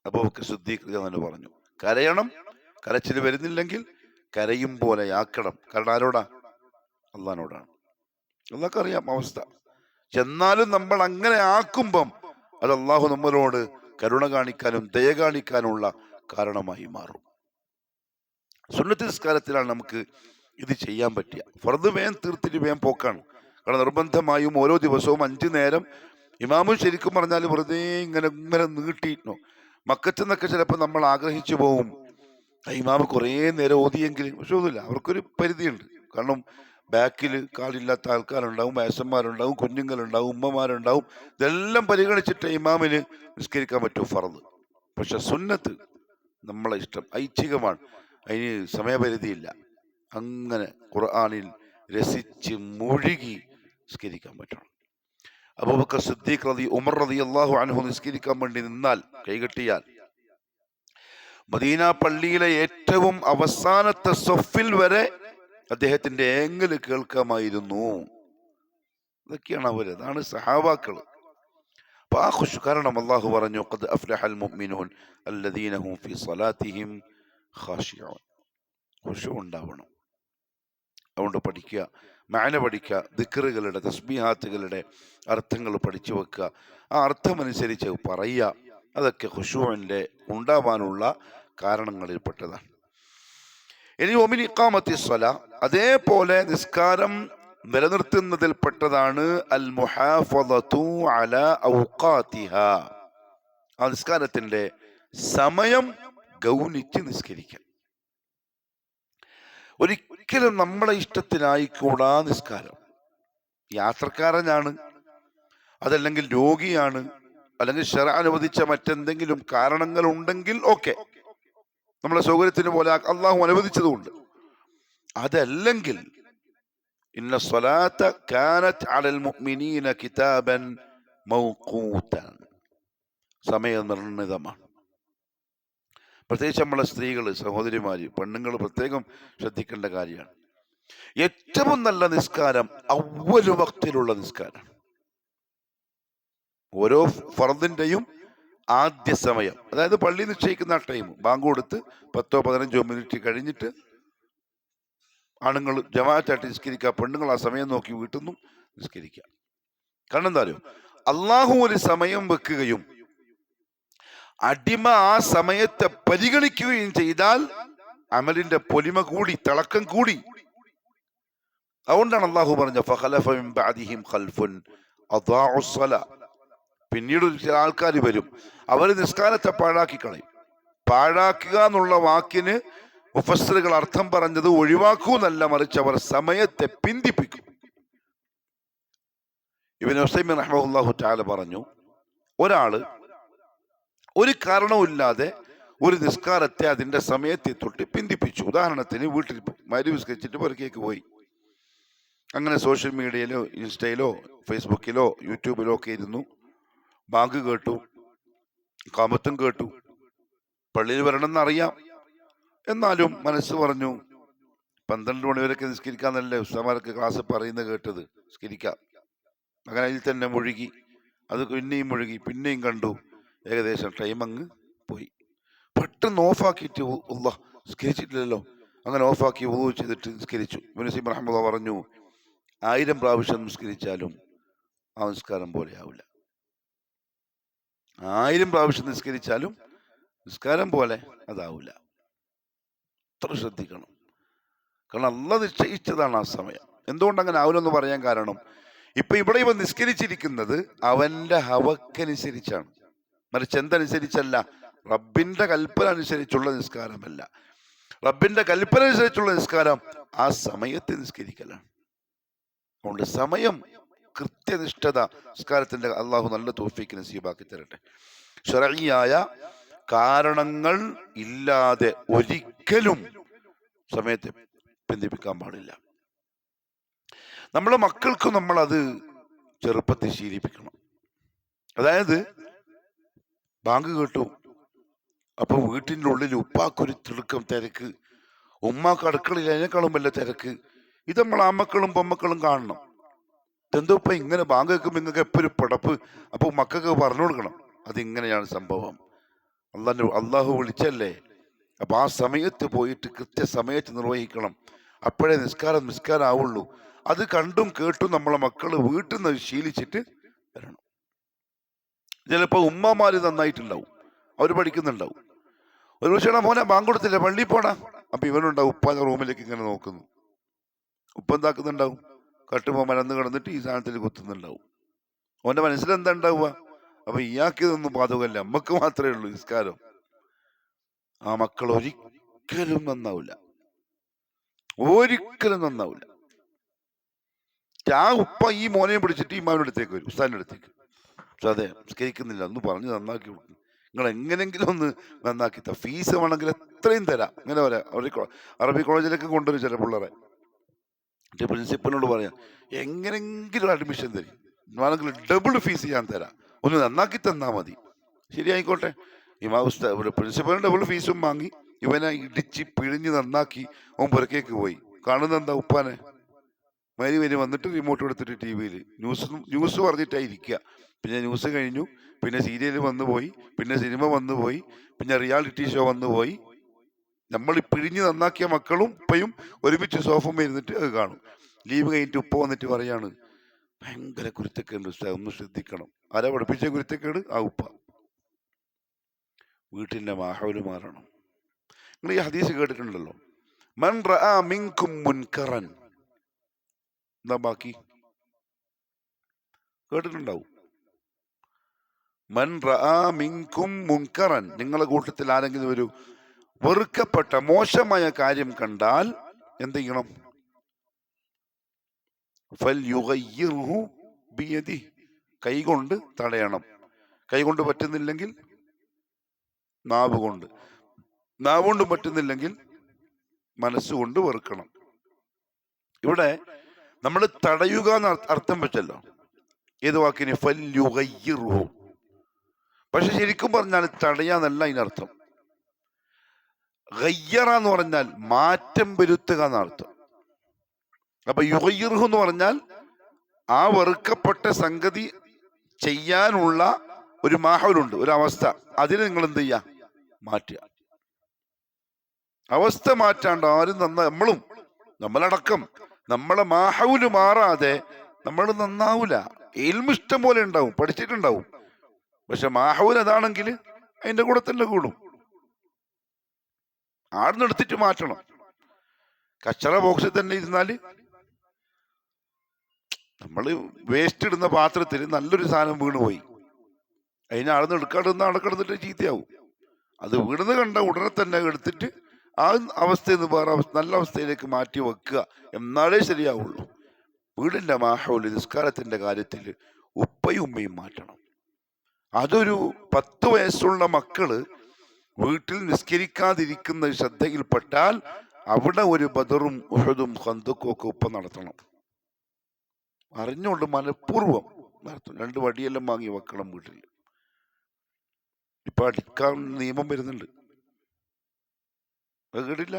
അബൂബക്കർ സിദ്ദീഖ് എന്ന് പറഞ്ഞു, കരയണം, കരച്ചിൽ വരുന്നില്ലെങ്കിൽ കരയും പോലെ ആക്കണം. കാരണം ആരോടാ? അള്ളാഹിനോടാണ്. അള്ളാഹ്ക്കറിയാം അവസ്ഥ. എന്നാലും നമ്മൾ അങ്ങനെ ആക്കുമ്പം അത് അള്ളാഹു നമ്മളോട് കരുണ കാണിക്കാനും ദയ കാണിക്കാനുള്ള കാരണമായി മാറും. സുന്നത്ത് നിസ്കാരത്തിലാണ് നമുക്ക് ഇത് ചെയ്യാൻ പറ്റുക. ഫർദ് വേഗം തീർത്തിട്ട് വേഗം പോക്കാണ്. കാരണം നിർബന്ധമായും ഓരോ ദിവസവും 5 നേരം ഇമാമും ശരിക്കും പറഞ്ഞാൽ വെറുതെ ഇങ്ങനെ ഇങ്ങനെ നീട്ടിയിട്ടോ. മക്കത്ത് നിന്നൊക്കെ ചിലപ്പോൾ നമ്മൾ ആഗ്രഹിച്ചു പോവും, ഇമാമ് കുറേ നേരം ഓതിയെങ്കിൽ. പക്ഷെ ഒന്നുമില്ല, അവർക്കൊരു പരിധിയുണ്ട്. കാരണം ബാക്കിൽ കാലില്ലാത്ത ആൾക്കാരുണ്ടാവും, വയസ്സന്മാരുണ്ടാവും, കുഞ്ഞുങ്ങളുണ്ടാവും, ഉമ്മമാരുണ്ടാവും. ഇതെല്ലാം പരിഗണിച്ചിട്ട് ഇമാമിന് നിസ്കരിക്കാൻ പറ്റും ഫർദ്. പക്ഷെ സുന്നത്ത് നമ്മളെ ഇഷ്ടം, ഐച്ഛികമാണ്, അതിന് സമയപരിധിയില്ല. അങ്ങനെ ഖുർആനിൽ രസിച്ച് മുഴുകി നിസ്കരിക്കാൻ പറ്റണം. അബൂബക്കർ സിദ്ദീഖ് ഉമർ റളിയല്ലാഹു അൻഹു നിസ്കരിക്കാൻ വേണ്ടി നിന്നാൽ, കൈകെട്ടിയാൽ മദീന പള്ളിയിലെ ഏറ്റവും അവസാനത്തെ സഫിൽ വരെ അദ്ദേഹത്തിന്റെ ഏങ്ങല് കേൾക്കാമായിരുന്നു. ഇതൊക്കെയാണ് അവര്, അതാണ് സഹാബാക്കള്. അപ്പൊ ആ ഖുശൂ, കാരണം അല്ലാഹു പറഞ്ഞു, ഖദ് അഫ്ലഹൽ മുഅ്മിനൂൻ അല്ലദീന ഹും ഫീ സ്വലാത്തിഹിം ഖാശിഊൻ. ഖുശൂ ഉണ്ടാവണം. അതുകൊണ്ട് പഠിക്കുക, മഅന പഠിക്കുക, ദിക്റുകളുടെ തസ്ബീഹാത്തുകളുടെ അർത്ഥങ്ങൾ പഠിച്ചു വെക്കുക, ആ അർത്ഥമനുസരിച്ച് പറയുക. അതൊക്കെ ഖുശൂഇന്റെ ഉണ്ടാവാനുള്ള കാരണങ്ങളിൽപ്പെട്ടതാണ്. ഇനി ഒമിൻ ഇഖാമത്തി സ്വലാ, അതേപോലെ നിസ്കാരം നിലനിർത്തുന്നതിൽപ്പെട്ടതാണ് അൽ മുഹാഫളതു അലാ ഔഖാതിഹാ. ആ നിസ്കാരത്തിന്റെ സമയം ഗൗനിച്ച് നിസ്കരിക്കുക. ഒരിക്കലും നമ്മളെ ഇഷ്ടത്തിനായിക്കൂടാ നിസ്കാരം. യാത്രക്കാരനാണ്, അതല്ലെങ്കിൽ രോഗിയാണ്, അല്ലെങ്കിൽ ശറഅ അനുവദിച്ച മറ്റെന്തെങ്കിലും കാരണങ്ങൾ ഉണ്ടെങ്കിൽ ഓക്കെ, നമ്മളെ സൗകര്യത്തിന് പോലെ അള്ളാഹു അനുവദിച്ചതുകൊണ്ട്. അതല്ലെങ്കിൽ ഇന്ന സ്വലാത്ത കാനത് അലൽ മുഅ്മിനീന കിതാബൻ മൗഖൂതൻ, സമയനിർണിതമാണ്. പ്രത്യേകിച്ച് നമ്മളെ സ്ത്രീകള്, സഹോദരിമാര്, പെണ്ണുങ്ങൾ പ്രത്യേകം ശ്രദ്ധിക്കേണ്ട കാര്യമാണ്. ഏറ്റവും നല്ല നിസ്കാരം അവ്വലു വഖ്തിലുള്ള നിസ്കാരം. ഓരോ ഫർദിന്റെയും ആദ്യ സമയം, അതായത് പള്ളി നിശ്ചയിക്കുന്ന ആ ടൈം, ബാങ്ക് കൊടുത്ത് 10-15 മിനിറ്റ് കഴിഞ്ഞിട്ട് ആണുങ്ങൾ ജമാഅത്തായിട്ട് നിസ്കരിക്കുക, പെണ്ണുങ്ങൾ ആ സമയം നോക്കി വീട്ടിൽ നിന്നും നിസ്കരിക്കുക. കാരണം എന്താ അറിയോ? അള്ളാഹു ഒരു സമയം വെക്കുകയും അടിമ ആ സമയത്തെ പരിഗണിക്കുകയും ചെയ്താൽ അമലിന്റെ പൊലിമ കൂടി, തിളക്കം കൂടി. അതുകൊണ്ടാണ് അള്ളാഹു പറഞ്ഞ ഫഖലഫ മിൻ ബഅദിഹിം ഖൽഫുൻ അദാഉ സ്വലാ. പിന്നീട് ചില ആൾക്കാർ വരും, അവർ നിസ്കാരത്തെ പാഴാക്കി കളയും. പാഴാക്കുക എന്നുള്ള വാക്കിന് മുഫസ്സിറുകൾ അർത്ഥം പറഞ്ഞത് ഒഴിവാക്കൂന്നല്ല, മറിച്ച് അവർ സമയത്തെ പിന്തിപ്പിക്കും. ഇബ്നു ഉസൈമീൻ റഹ്മഹുല്ലാഹു തആല പറഞ്ഞു, ഒരാള് ഒരു കാരണവുമില്ലാതെ ഒരു നിസ്കാരത്തെ അതിന്റെ സമയത്തെ തൊട്ട് പിന്തിപ്പിച്ചു. ഉദാഹരണത്തിന്, വീട്ടിൽ മഗ്‌രിബ് നിസ്കരിച്ചിട്ട് പുറത്തേക്ക് പോയി. അങ്ങനെ സോഷ്യൽ മീഡിയയിലോ ഇൻസ്റ്റയിലോ ഫേസ്ബുക്കിലോ യൂട്യൂബിലോ ഒക്കെ ഇരുന്നു. ബാങ്ക് കേട്ടു, കാമത്തും കേട്ടു, പള്ളിയിൽ വരണമെന്നറിയാം. എന്നാലും മനസ്സ് പറഞ്ഞു 12 മണി വരെയൊക്കെ നിസ്കരിക്കാന്നല്ലേ ഉസ്താമാരൊക്കെ ക്ലാസ് പറയുന്നത് കേട്ടത്, നിസ്കരിക്കാം. അങ്ങനെ അതിൽ തന്നെ മുഴുകി. അത് പിന്നെയും മുഴുകി, പിന്നെയും കണ്ടു. ഏകദേശം ടൈം അങ്ങ് പോയി. പെട്ടെന്ന് ഓഫാക്കിയിട്ട് അല്ലാഹ് നിസ്കരിച്ചിട്ടില്ലല്ലോ, അങ്ങനെ ഓഫാക്കി വുളൂ ചെയ്തിട്ട് നിസ്കരിച്ചു. ഇബ്നു ഉസൈമീൻ റഹ്മത്തുള്ളാഹി പറഞ്ഞു, 1000 പ്രാവശ്യം നിസ്കരിച്ചാലും ആ നിസ്കാരം പോലെ ആവില്ല. 1000 പ്രാവശ്യം നിസ്കരിച്ചാലും നിസ്കാരം പോലെ അതാവില്ല. അത്ര ശ്രദ്ധിക്കണം. കാരണം അല്ലാഹ് നിശ്ചയിച്ചതാണ് ആ സമയം. എന്തുകൊണ്ട് അങ്ങനെ ആവില്ലെന്ന് പറയാൻ കാരണം, ഇവിടെ ഇവൻ നിസ്കരിച്ചിരിക്കുന്നത് അവന്റെ ഹവക്കനുസരിച്ചാണ്, മറിച്ച് എന്തനുസരിച്ചല്ല? റബ്ബിന്റെ കൽപ്പന അനുസരിച്ചുള്ള നിസ്കാരമല്ല. റബ്ബിന്റെ കൽപ്പന അനുസരിച്ചുള്ള നിസ്കാരം ആ സമയത്ത് നിസ്കരിക്കലാണ്. അതുകൊണ്ട് സമയം കൃത്യനിഷ്ഠത നിസ്കാരത്തിന്റെ അള്ളാഹു നല്ല തൗഫീഖ് നസീബാക്കി തരട്ടെ. ശർഈയായ കാരണങ്ങൾ ഇല്ലാതെ ഒരിക്കലും സമയത്തെ ബന്ധിപ്പിക്കാൻ പാടില്ല. നമ്മളെ മക്കൾക്ക് നമ്മൾ അത് ചെറുപ്പത്തിൽ ശീലിപ്പിക്കണം. അതായത് ബാങ്ക് കേട്ടു, അപ്പൊ വീട്ടിൻ്റെ ഉള്ളിൽ ഉപ്പാക്കൊരു തിടുക്കം തിരക്ക്, ഉമ്മാക്ക് അടുക്കളയിൽ അതിനേക്കാളും വല്ല തിരക്ക്. ഇത് നമ്മൾ ആമക്കളും പൊമ്മക്കളും കാണണം. ഇതെന്തോ ഇപ്പൊ ഇങ്ങനെ ബാങ്ക് കേൾക്കുമ്പോ നിങ്ങൾക്ക് എപ്പോഴും പടപ്പ്. അപ്പൊ മക്കൾക്ക് പറഞ്ഞു കൊടുക്കണം അതിങ്ങനെയാണ് സംഭവം, അള്ളാഹു വിളിച്ചല്ലേ. അപ്പൊ ആ സമയത്ത് പോയിട്ട് കൃത്യസമയത്ത് നിർവഹിക്കണം. അപ്പോഴേ നിസ്കാരം ആവുള്ളൂ. അത് കണ്ടും കേട്ടും നമ്മളെ മക്കള് വീട്ടിൽ നിന്ന് ശീലിച്ചിട്ട് വരണം. ചിലപ്പോ ഉമ്മമാര് നന്നായിട്ടുണ്ടാവും, അവർ പഠിക്കുന്നുണ്ടാവും. ഒരു പക്ഷേ മോനെ ബാങ്ക് കൊടുത്തില്ല, പള്ളിയിൽ പോടാ. അപ്പൊ ഇവനുണ്ടാവും ഉപ്പാന്റെ റൂമിലേക്ക് ഇങ്ങനെ നോക്കുന്നു. ഉപ്പ എന്താക്കുന്നുണ്ടാവും, കട്ടുമ്പോ മലന്ന് കിടന്നിട്ട് ഈ സാധനത്തിൽ കുത്തുന്നുണ്ടാവും. അവന്റെ മനസ്സിലെന്താ ഉണ്ടാവുക, അപ്പൊ ഇയാൾക്ക് ഇതൊന്നും ബാധകമല്ല, നമ്മക്ക് മാത്രമേ ഉള്ളൂ നിസ്കാരം. ആ മക്കൾ ഒരിക്കലും നന്നാവില്ല, ഒരിക്കലും നന്നാവില്ല. ആ ഉപ്പ ഈ മോനെ പിടിച്ചിട്ട് ഇമാവിന്റെ അടുത്തേക്ക് വരും, ഉസ്താദിന്റെ അടുത്തേക്ക്. അതെ നിസ്കരിക്കുന്നില്ല, ഒന്ന് പറഞ്ഞ് നന്നാക്കി കൊടുക്കും, നിങ്ങൾ എങ്ങനെങ്കിലും ഒന്ന് നന്നാക്കി തരാം, ഫീസ് വേണമെങ്കിൽ എത്രയും തരാം. ഇങ്ങനെ പറയാം. അറബി കോളേജിലേക്ക് കൊണ്ടുവരും ചില പിള്ളേരെ. പ്രിൻസിപ്പലിനോട് പറയാം എങ്ങനെങ്കിലും അഡ്മിഷൻ തരും, വേണമെങ്കിൽ ഡബിൾ ഫീസ് ഞാൻ തരാം, ഒന്ന് നന്നാക്കി തന്നാ മതി. ശരി ആയിക്കോട്ടെ. പ്രിൻസിപ്പലിന് ഡബിൾ ഫീസും വാങ്ങി ഇവനെ ഇടിച്ച് പിഴിഞ്ഞ് നന്നാക്കി ഓൻ പുറക്കേക്ക് പോയി. കാണുന്ന എന്താ, ഉപ്പാനെ വരി വന്നിട്ട് റിമോട്ട് എടുത്തിട്ട് ടി വിയിൽ ന്യൂസ് പറഞ്ഞിട്ടായിരിക്കുക. പിന്നെ ന്യൂസ് കഴിഞ്ഞു, പിന്നെ സീരിയൽ വന്നു പോയി, പിന്നെ സിനിമ വന്നു പോയി, പിന്നെ റിയാലിറ്റി ഷോ വന്നു പോയി. നമ്മൾ പിഴിഞ്ഞ് നന്നാക്കിയ മക്കളും ഉപ്പയും ഒരുമിച്ച് സോഫമ്മ ഇരുന്നിട്ട് അത് കാണും. ലീവ് കഴിഞ്ഞിട്ട് ഉപ്പ വന്നിട്ട് പറയാണ് ഭയങ്കര കുരുത്തക്കേട് ഉസ്താദ്, ഒന്ന് ശ്രദ്ധിക്കണം. ആരാ പഠിപ്പിച്ച കുരുത്തക്കേട്? ആ ഉപ്പ. വീട്ടിന്റെ മാഹൗല് മാറണം. നിങ്ങൾ ഈ ഹദീസ് കേട്ടിട്ടുണ്ടല്ലോ, മൻ റആ മിൻകും മുൻകറൻ. എന്താ ബാക്കി കേട്ടിട്ടുണ്ടാവും. മൻ റആ മിൻകും മുൻകറൻ, നിങ്ങളെ കൂട്ടത്തിൽ ആരെങ്കിലും ഒരു വെറുക്കപ്പെട്ട മോശമായ കാര്യം കണ്ടാൽ എന്ത് ചെയ്യണം? ഫൽയുഗയ്യിർഹു ബിയദിഹി, കൈകൊണ്ട് തടയണം. കൈകൊണ്ട് പറ്റുന്നില്ലെങ്കിൽ നാവ് കൊണ്ട്, നാവ് കൊണ്ട് പറ്റുന്നില്ലെങ്കിൽ മനസ്സുകൊണ്ട് വെറുക്കണം. ഇവിടെ നമ്മൾ തടയുക എന്ന് അർത്ഥം വെച്ചല്ലോ, ഏത് വാക്കിന്? ഫൽയുഗയ്യിർഹു. പക്ഷെ ശരിക്കും പറഞ്ഞാൽ തടയാന്നല്ല അതിനർത്ഥം. ഗയ്യറ എന്ന് പറഞ്ഞാൽ മാറ്റം വരുത്തുക എന്നർത്ഥം. അപ്പൊ യുഗയ്യിർഹു എന്ന് പറഞ്ഞാൽ ആ വെറുക്കപ്പെട്ട സംഗതി ചെയ്യാനുള്ള ഒരു മാഹൗലുണ്ട്, ഒരു അവസ്ഥ. അതിന് നിങ്ങൾ എന്ത് ചെയ്യാ? മാറ്റുക. അവസ്ഥ മാറ്റാണ്ട് ആരും നമ്മളടക്കം നമ്മളെ മാഹൗല് മാറാതെ നമ്മൾ നന്നാവൂല. ഇൽമ് ഇഷ്ടം പോലെ ഉണ്ടാവും, പഠിച്ചിട്ടുണ്ടാവും. പക്ഷെ മാഹൗൽ അതാണെങ്കിൽ അതിന്റെ കൂടെ തന്നെ കൂടും. ആടുന്നെടുത്തിട്ട് മാറ്റണം. കച്ചറ ബോക്സിൽ തന്നെ ഇരുന്നാല്, നമ്മള് വേസ്റ്റ് ഇടുന്ന പാത്രത്തിൽ നല്ലൊരു സാധനം വീണുപോയി, അതിനെ ആടുന്ന് എടുക്കാടുന്ന അവിടെ കിടന്നിട്ട് ചീത്തയാവും. അത് വീണെന്ന് കണ്ട ഉടനെ തന്നെ എടുത്തിട്ട് ആ അവസ്ഥയിൽ നിന്ന് വേറെ നല്ല അവസ്ഥയിലേക്ക് മാറ്റി വെക്കുക, എന്നാലേ ശരിയാവുള്ളൂ. വീടിന്റെ മാഹൗല് നിസ്കാരത്തിന്റെ കാര്യത്തിൽ ഉപ്പയും ഉമ്മയും മാറ്റണം. അതൊരു 10 വയസ്സുള്ള മക്കള് വീട്ടിൽ നിസ്കരിക്കാതിരിക്കുന്ന ശ്രദ്ധയിൽപ്പെട്ടാൽ അവിടെ ഒരു ബദറും ഉഹദും ഖന്തക്കും ഒക്കെ ഉപ്പ നടത്തണം. അറിഞ്ഞുകൊണ്ട് മനഃപൂർവ്വം നടത്തും. 2 വടിയെല്ലാം വാങ്ങി വെക്കണം വീട്ടിൽ. ഇപ്പൊ അടിക്കാൻ നിയമം വരുന്നുണ്ട്, അത് കേട്ടില്ല?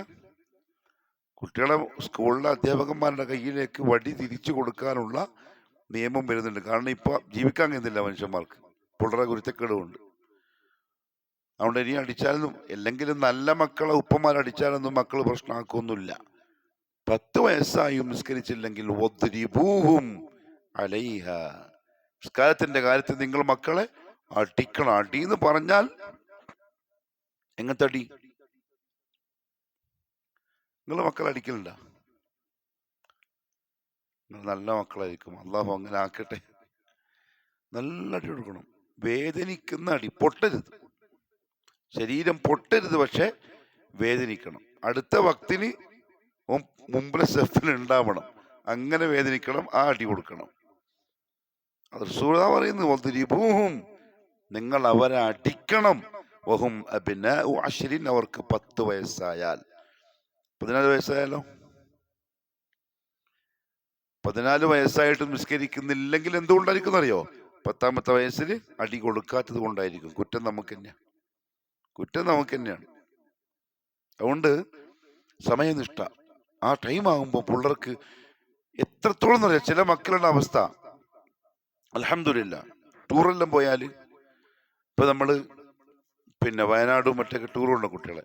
കുട്ടികളെ സ്കൂളിലെ അധ്യാപകന്മാരുടെ കയ്യിലേക്ക് വടി തിരിച്ചു കൊടുക്കാനുള്ള നിയമം വരുന്നുണ്ട്. കാരണം ഇപ്പൊ ജീവിക്കാൻ കഴിയുന്നില്ല മനുഷ്യന്മാർക്ക്, പിള്ളേരെ കുരുത്തക്കേടുമുണ്ട്. അതുകൊണ്ട് ഇനി അടിച്ചാലൊന്നും, അല്ലെങ്കിലും നല്ല മക്കളെ ഉപ്പമാരടിച്ചാലൊന്നും മക്കള് പ്രശ്നമാക്കൊന്നുമില്ല. 10 വയസ്സായും നിസ്കരിച്ചില്ലെങ്കിൽ വദ്രിബൂഹും അലൈഹ, നിസ്കാരത്തിന്റെ കാര്യത്തിൽ നിങ്ങൾ മക്കളെ അടിക്കണം. അടി എന്ന് പറഞ്ഞാൽ എങ്ങനത്തെ അടി? നിങ്ങൾ മക്കളെ അടിക്കലുണ്ട? നിങ്ങൾ നല്ല മക്കളായിരിക്കും, അള്ളാഹു അങ്ങനെ ആക്കട്ടെ. നല്ല അടി കൊടുക്കണം, വേദനിക്കുന്ന അടി. പൊട്ടരുത്, ശരീരം പൊട്ടരുത്, പക്ഷെ വേദനിക്കണം. അടുത്ത വക്തിന് മുമ്പിലെ സ്റ്റെപ്പിൽ ഉണ്ടാവണം, അങ്ങനെ വേദനിക്കണം. ആ അടി കൊടുക്കണം. റസൂൽ പറയുന്നു വദ്രിബൂഹും, നിങ്ങൾ അവരെ അടിക്കണം. വഹും അബ്നാഉ അശ്രിൻ, അവർക്ക് 10 വയസ്സായാൽ. 14 വയസ്സായാലോ? 14 വയസ്സായിട്ട് നിസ്കരിക്കുന്നില്ലെങ്കിൽ എന്തുകൊണ്ടായിരിക്കും അറിയോ? 10ാമത്തെ വയസ്സിൽ അടി കൊടുക്കാത്തത് കൊണ്ടായിരിക്കും. കുറ്റം നമുക്ക് തന്നെയാണ്. അതുകൊണ്ട് സമയനിഷ്ഠ ആ ടൈം ആകുമ്പോൾ പിള്ളേർക്ക് എത്രത്തോളം എന്നറിയാം. ചില മക്കളുടെ അവസ്ഥ അൽഹംദുലില്ലാ, ടൂറെല്ലാം പോയാൽ, ഇപ്പൊ നമ്മള് വയനാടും മറ്റൊക്കെ ടൂറുണ്ട് കുട്ടികളെ.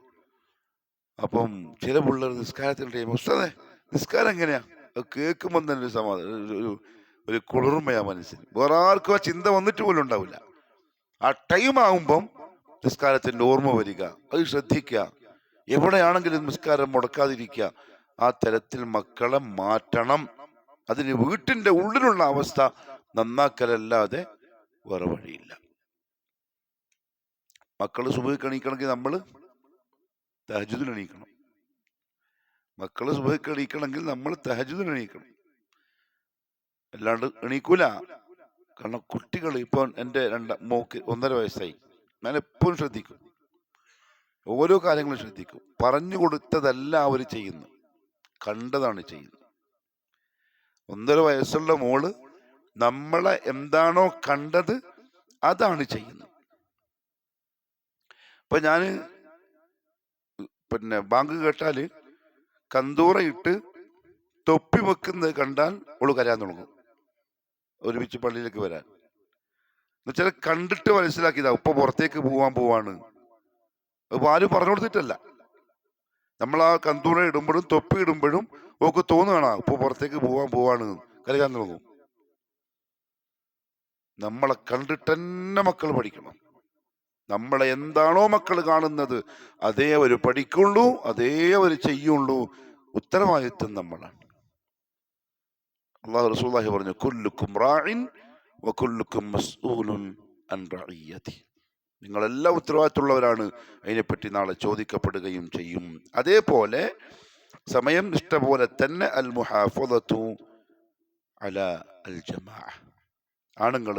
അപ്പം ചില പിള്ളേർ നിസ്കാരത്തിന്റെ ടൈം, ഉസ്താദേ നിസ്കാരം എങ്ങനെയാ, കേൾക്കുമ്പോൾ തന്നെ ഒരു സമാധാനം, ഒരു കുളിർമയാ മനസ്സിന്. വേറെ ആർക്കും ആ ചിന്ത വന്നിട്ട് പോലും ഉണ്ടാവില്ല. ആ ടൈം ആകുമ്പം നിസ്കാരത്തിന്റെ ഓർമ്മ വരിക, അത് ശ്രദ്ധിക്കുക. എവിടെയാണെങ്കിലും നിസ്കാരം മുടക്കാതിരിക്കുക. ആ തരത്തിൽ മക്കളെ മാറ്റണം. അതിന് വീട്ടിന്റെ ഉള്ളിലുള്ള അവസ്ഥ നന്നാക്കലല്ലാതെ വേറെ വഴിയില്ല. മക്കള് സുബഹിക്ക് എണീക്കണമെങ്കിൽ നമ്മൾ തഹജ്ജുദിന് എണീക്കണം. മക്കള് സുബഹിക്ക് എണീക്കണമെങ്കിൽ നമ്മൾ തഹജ്ജുദിന് എണീക്കണം. അല്ലാണ്ട് എണീക്കൂല. കാരണം കുട്ടികൾ, ഇപ്പൊ എൻ്റെ മോക്ക് 1.5 വയസ്സായി. ഞാൻ എപ്പോഴും ശ്രദ്ധിക്കും, ഓരോ കാര്യങ്ങളും ശ്രദ്ധിക്കും. പറഞ്ഞു കൊടുത്തതല്ല അവർ ചെയ്യുന്നത്, കണ്ടതാണ് ചെയ്യുന്നത്. 1.5 വയസ്സുള്ള മോള് നമ്മളെ എന്താണോ കണ്ടത് അതാണ് ചെയ്യുന്നത്. ഇപ്പൊ ഞാന് ബാങ്ക് കേട്ടാല് കന്തൂറ ഇട്ട് തൊപ്പി വെക്കുന്നത് കണ്ടാൽ ഓള് കരയാൻ തുടങ്ങും, ഒരുമിച്ച് പള്ളിയിലേക്ക് വരാൻ. എന്നുവെച്ചാൽ കണ്ടിട്ട് മനസ്സിലാക്കിയതാ ഉപ്പ പുറത്തേക്ക് പോവാണ്. അപ്പൊ ആരും പറഞ്ഞു കൊടുത്തിട്ടല്ല. നമ്മൾ ആ കന്തൂറ ഇടുമ്പോഴും തൊപ്പി ഇടുമ്പോഴും ഓക്ക് തോന്നുകയാണ് ഉപ്പ പുറത്തേക്ക് പോവാണ്, കരയാൻ തുടങ്ങും. നമ്മളെ കണ്ടിട്ട് തന്നെ മക്കൾ പഠിക്കണം. നമ്മളെ എന്താണോ മക്കൾ കാണുന്നത് അതേ അവർ പഠിക്കുള്ളൂ, അതേ അവർ ചെയ്യുള്ളൂ. ഉത്തരവാദിത്വം നമ്മളാണ്. അല്ലാഹു റസൂലുള്ളാഹി പറഞ്ഞു, കുല്ലുക്കും റാഇൻ വകുല്ലുക്കും മസ്ഊലുൻ അൻ റഇയ്യതി. നിങ്ങളെല്ലാം ഉത്തരവാദിത്തമുള്ളവരാണ്, അതിനെപ്പറ്റി നാളെ ചോദിക്കപ്പെടുകയും ചെയ്യും. അതേപോലെ സമയം നിഷ്ഠ പോലെ തന്നെ അൽ മുഹാഫദതു അലാ അൽ ജമാഅ, ആണുങ്ങൾ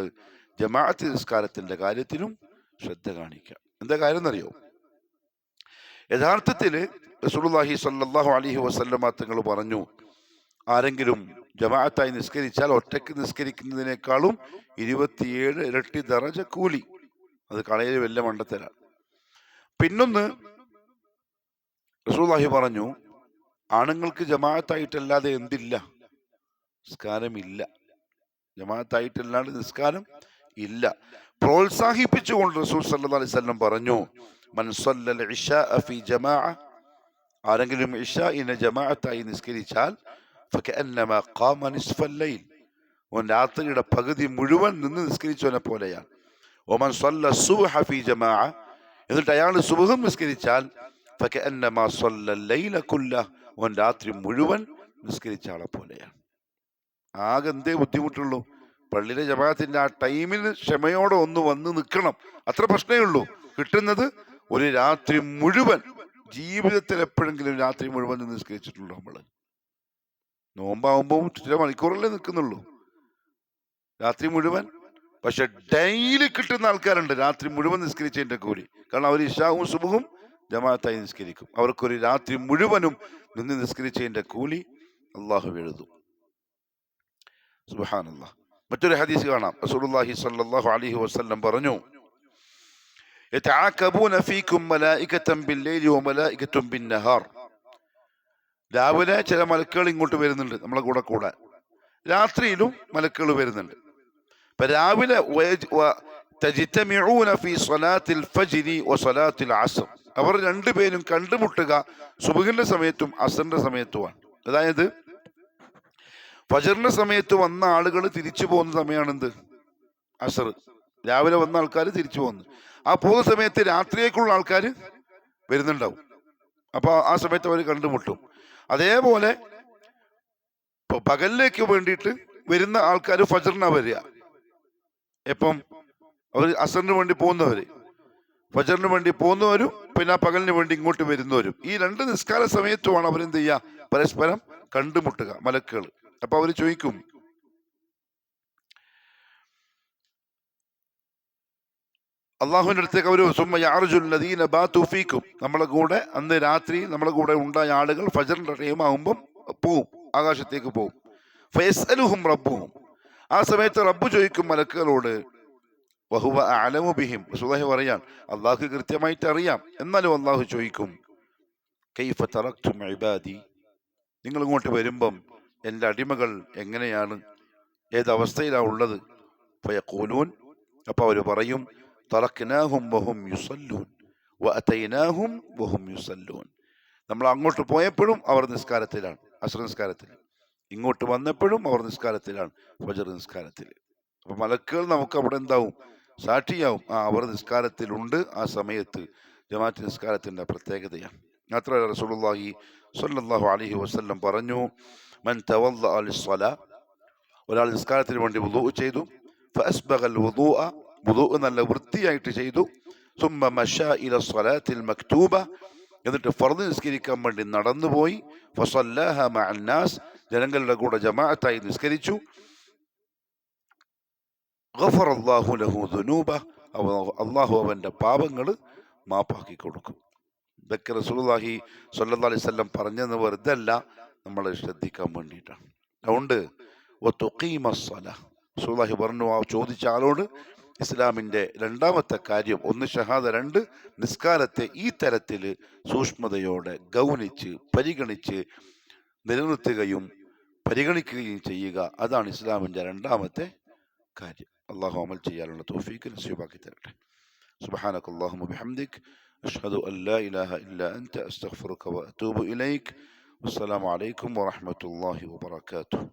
ജമാഅത്ത് നിസ്കാരത്തിന്റെ കാര്യത്തിലും ശ്രദ്ധ കാണിക്കുക. എന്താ കാര്യം എന്നറിയോ? യഥാർത്ഥത്തില് റസൂലുള്ളാഹി സ്വല്ലല്ലാഹു അലൈഹി വസല്ലമ തങ്ങൾ പറഞ്ഞു, ആരെങ്കിലും ജമാഅത്തായി നിസ്കരിച്ചാൽ ഒറ്റയ്ക്ക് നിസ്കരിക്കുന്നതിനേക്കാളും 27 ഇരട്ടി ദറജ കൂലി. അത് കളയിൽ വലിയ മണ്ടത്തരാണ്. പിന്നൊന്ന് റസൂലുള്ളാഹി പറഞ്ഞു, ആണുങ്ങൾക്ക് ജമാഅത്തായിട്ടല്ലാതെ എന്തില്ല? നിസ്കാരമില്ല. ജമാഅത്തായിട്ടല്ലാണ്ട് നിസ്കാരം ഇല്ല. പ്രോത്സാഹിപ്പിച്ചുകൊണ്ട് റസൂൽ സല്ലല്ലാഹു അലൈഹി വസല്ലം പറഞ്ഞു, മൻ സല്ലൽ ഇശാഅ ഫീ ജമാഅ, ആരെങ്കിലും ഇശാഇനെ ജമാഅത്തായി നിസ്കരിച്ചാൽ ഫകഅന്നമാ ഖാമ നിസ്ഫൽ ലൈൽ, ഓൻ രാത്രിയുടെ പകുതി മുഴുവൻ നിന്ന് നിസ്കരിച്ചവനെ പോലെയാണ്. വമൻ സല്ല സുബ്ഹ ഫീ ജമാഅ, എന്നിട്ട് അയാൾ സുബ്ഹും നിസ്കരിച്ചാൽ ഫകഅന്നമാ സല്ലൽ ലൈല കുല്ലഹ്, ഓൻ രാത്രി മുഴുവൻ നിസ്കരിച്ച ആളെ പോലെയാണ്. ആകെ എന്തേ ബുദ്ധിമുട്ടുള്ളൂ? പള്ളിയിലെ ജമാഅത്തിന്റെ ആ ടൈമിന് ക്ഷമയോടെ ഒന്ന് വന്ന് നിൽക്കണം, അത്ര പ്രശ്നമേ ഉള്ളൂ. കിട്ടുന്നത് ഒരു രാത്രി മുഴുവൻ. ജീവിതത്തിൽ എപ്പോഴെങ്കിലും രാത്രി മുഴുവൻ നിസ്കരിച്ചിട്ടുള്ളൂ നമ്മള്? നോമ്പാവുമ്പോൾ ചില മണിക്കൂറല്ലേ നിൽക്കുന്നുള്ളൂ, രാത്രി മുഴുവൻ. പക്ഷെ ഡെയിലി കിട്ടുന്ന ആൾക്കാരുണ്ട് രാത്രി മുഴുവൻ നിസ്കരിച്ചതിന്റെ കൂലി. കാരണം അവർ ഇശാവും സുബ്ഹും ജമാഅത്തായി നിസ്കരിക്കും. അവർക്കൊരു രാത്രി മുഴുവനും നിന്ന് നിസ്കരിച്ചതിന്റെ കൂലി അള്ളാഹു എഴുതും. സുബ്ഹാനല്ലാഹ്. മറ്റൊരു ഹദീസ് കാണാം. റസൂലുള്ളാഹി സ്വല്ലല്ലാഹു അലൈഹി വസല്ലം പറഞ്ഞു, യതആകബൂന ഫീകും മലായികതൻ ബില്ലൈലി വമലായികതുൻ ബിന്നഹാർ. രാവിലെ ചില മലക്കുകൾ ഇങ്ങോട്ട് വരുന്നുണ്ട് നമ്മളെ കൂടെ, രാത്രിയിലും മലക്കുകൾ വരുന്നുണ്ട്. ഇപ്പൊ രാവിലെ തജ്തമിഊന ഫീ സ്വലാത്തിൽ ഫജ്രി വസ്വലാത്തിൽ അസ്ർ, അവർ രണ്ടുപേരും കണ്ടുമുട്ടുക സുബ്ഹിന്റെ സമയത്തും അസ്റിന്റെ സമയത്തുമാണ്. അതായത് ഫജറിന്റെ സമയത്ത് വന്ന ആളുകൾ തിരിച്ചു പോകുന്ന സമയമാണെന്ത്? അസ്ർ. രാവിലെ വന്ന ആൾക്കാർ തിരിച്ചു പോകുന്നു. ആ പോകുന്ന സമയത്ത് രാത്രിയേക്കുള്ള ആൾക്കാർ വരുന്നുണ്ടാവും. അപ്പൊ ആ സമയത്ത് അവർ കണ്ടുമുട്ടും. അതേപോലെ പകലിലേക്ക് വേണ്ടിയിട്ട് വരുന്ന ആൾക്കാർ ഫജറിനാ വരിക. എപ്പം? അവർ അസറിന് വേണ്ടി പോകുന്നവര്, ഫജറിന് വേണ്ടി പോകുന്നവരും പിന്നെ ആ പകലിന് വേണ്ടി ഇങ്ങോട്ട് വരുന്നവരും. ഈ രണ്ട് നിസ്കാര സമയത്തുമാണ് അവരെന്ത് ചെയ്യുക? പരസ്പരം കണ്ടുമുട്ടുക മലക്കുകൾ. അപ്പൊ അവര് ചോദിക്കും, അള്ളാഹുവിന്റെ അടുത്തേക്ക് അവർ സുമ്മ യഅർജുൽ ലദീന ബാതു ഫീക്കും, നമ്മളെ കൂടെ അന്ന് രാത്രി നമ്മളെ കൂടെ ഉണ്ടായ ആളുകൾ ഫജറിന്റെ ടൈം ആകുമ്പം പോവും, ആകാശത്തേക്ക് പോവും. ഫയസ്അലുഹും റബ്ബുഹും, ആ സമയത്ത് റബ്ബ് ചോദിക്കും മലക്കുകളോട്, വഹുവ അഅലമു ബിഹിം, റസൂലുള്ളാഹി പറയാൻ അള്ളാഹ്ക്ക് കൃത്യമായിട്ട് അറിയാം, എന്നാലും അള്ളാഹു ചോദിക്കും, കൈഫ തറക്തും ഇബാദി, നിങ്ങൾ ഇങ്ങോട്ട് വരുമ്പം എൻ്റെ അടിമകൾ എങ്ങനെയാണ്, ഏതവസ്ഥയിലാണ് ഉള്ളത്? ഫയഖൂലൂൻ, അപ്പൊ അവർ പറയും, തറക്നാഹും വഹും യുസല്ലൂൻ വഅതൈനാഹും വഹും യുസല്ലൂൻ, നമ്മൾ അങ്ങോട്ട് പോയപ്പോഴും അവർ നിസ്കാരത്തിലാണ്, അസ്ർ നിസ്കാരത്തിൽ, ഇങ്ങോട്ട് വന്നപ്പോഴും അവർ നിസ്കാരത്തിലാണ്, ഫജർ നിസ്കാരത്തിൽ. അപ്പൊ മലക്കുകൾ നമുക്ക് അവിടെ എന്താവും, സാക്ഷിയാവും, അവർ നിസ്കാരത്തിലുണ്ട് ആ സമയത്ത്. ജമാഅത്ത് നിസ്കാരത്തിന്റെ പ്രത്യേകതയാണ്. മാത്രമല്ല റസൂലുള്ളാഹി സ്വല്ലല്ലാഹു അലൈഹി വസല്ലം പറഞ്ഞു, മൻ തവല്ലഅ ലിസ്സലാ, ഒരാൾ നിസ്കാരത്തിന് വേണ്ടി വുളൂഅ് ചെയ്തു, ഫഅസ്ബഗൽ വുളൂഅ, വുളൂഅ് നല്ല വൃത്തിയായിട്ട് ചെയ്തു, സുമ്മ മശാ ഇല സ്വലാത്തിൽ മക്തൂബ, എന്നിട്ട് ഫർദ് നിസ്കരിക്കാൻ വേണ്ടി നടന്നുപോയി, ഫസല്ലാഹ മഅന്നാസ്, ജനങ്ങളുടെ കൂടെ ജമാഅത്തായി നിസ്കരിച്ചു, ഗഫറല്ലാഹു ലഹു ദുനൂബ, അള്ളാഹു അവന്റെ പാപങ്ങൾ മാപ്പാക്കി കൊടുക്കും. ഇതൊക്കെ റസൂലുള്ളാഹി സ്വല്ലല്ലാഹു അലൈഹി വസല്ലം പറഞ്ഞെന്ന് വെറുതെ അല്ല, നമ്മൾ ശ്രദ്ധിക്കാൻ വേണ്ടിയിട്ടാണ്. അതുകൊണ്ട് റസൂലുള്ളാഹി പറഞ്ഞു ആ ചോദിച്ച ആളോട്, ഇസ്ലാമിന്റെ രണ്ടാമത്തെ കാര്യം, ഒന്ന് ഷഹാദ, രണ്ട് നിസ്കാരത്തെ ഈ തരത്തിൽ സൂക്ഷ്മതയോടെ ഗൗനിച്ച് പരിഗണിച്ച് നിലനിർത്തുകയും പരിഗണിക്കുകയും ചെയ്യുക, അതാണ് ഇസ്ലാമിന്റെ രണ്ടാമത്തെ കാര്യം. അള്ളാഹു അമൽ ചെയ്യാനുള്ള തൗഫീഖ് നസീബാക്കി തരട്ടെ. സുബ്ഹാനക അല്ലാഹുമ്മ ബിഹംദിക് അഷ്ഹദു അൻ ലാ ഇലാഹ ഇല്ലാ അൻത അസ്തഗ്ഫിറുക വഅതൂബു ഇലൈക്. വസ്സലാമു അലൈക്കും വറഹ്മത്തുള്ളാഹി വബറകാതുഹു.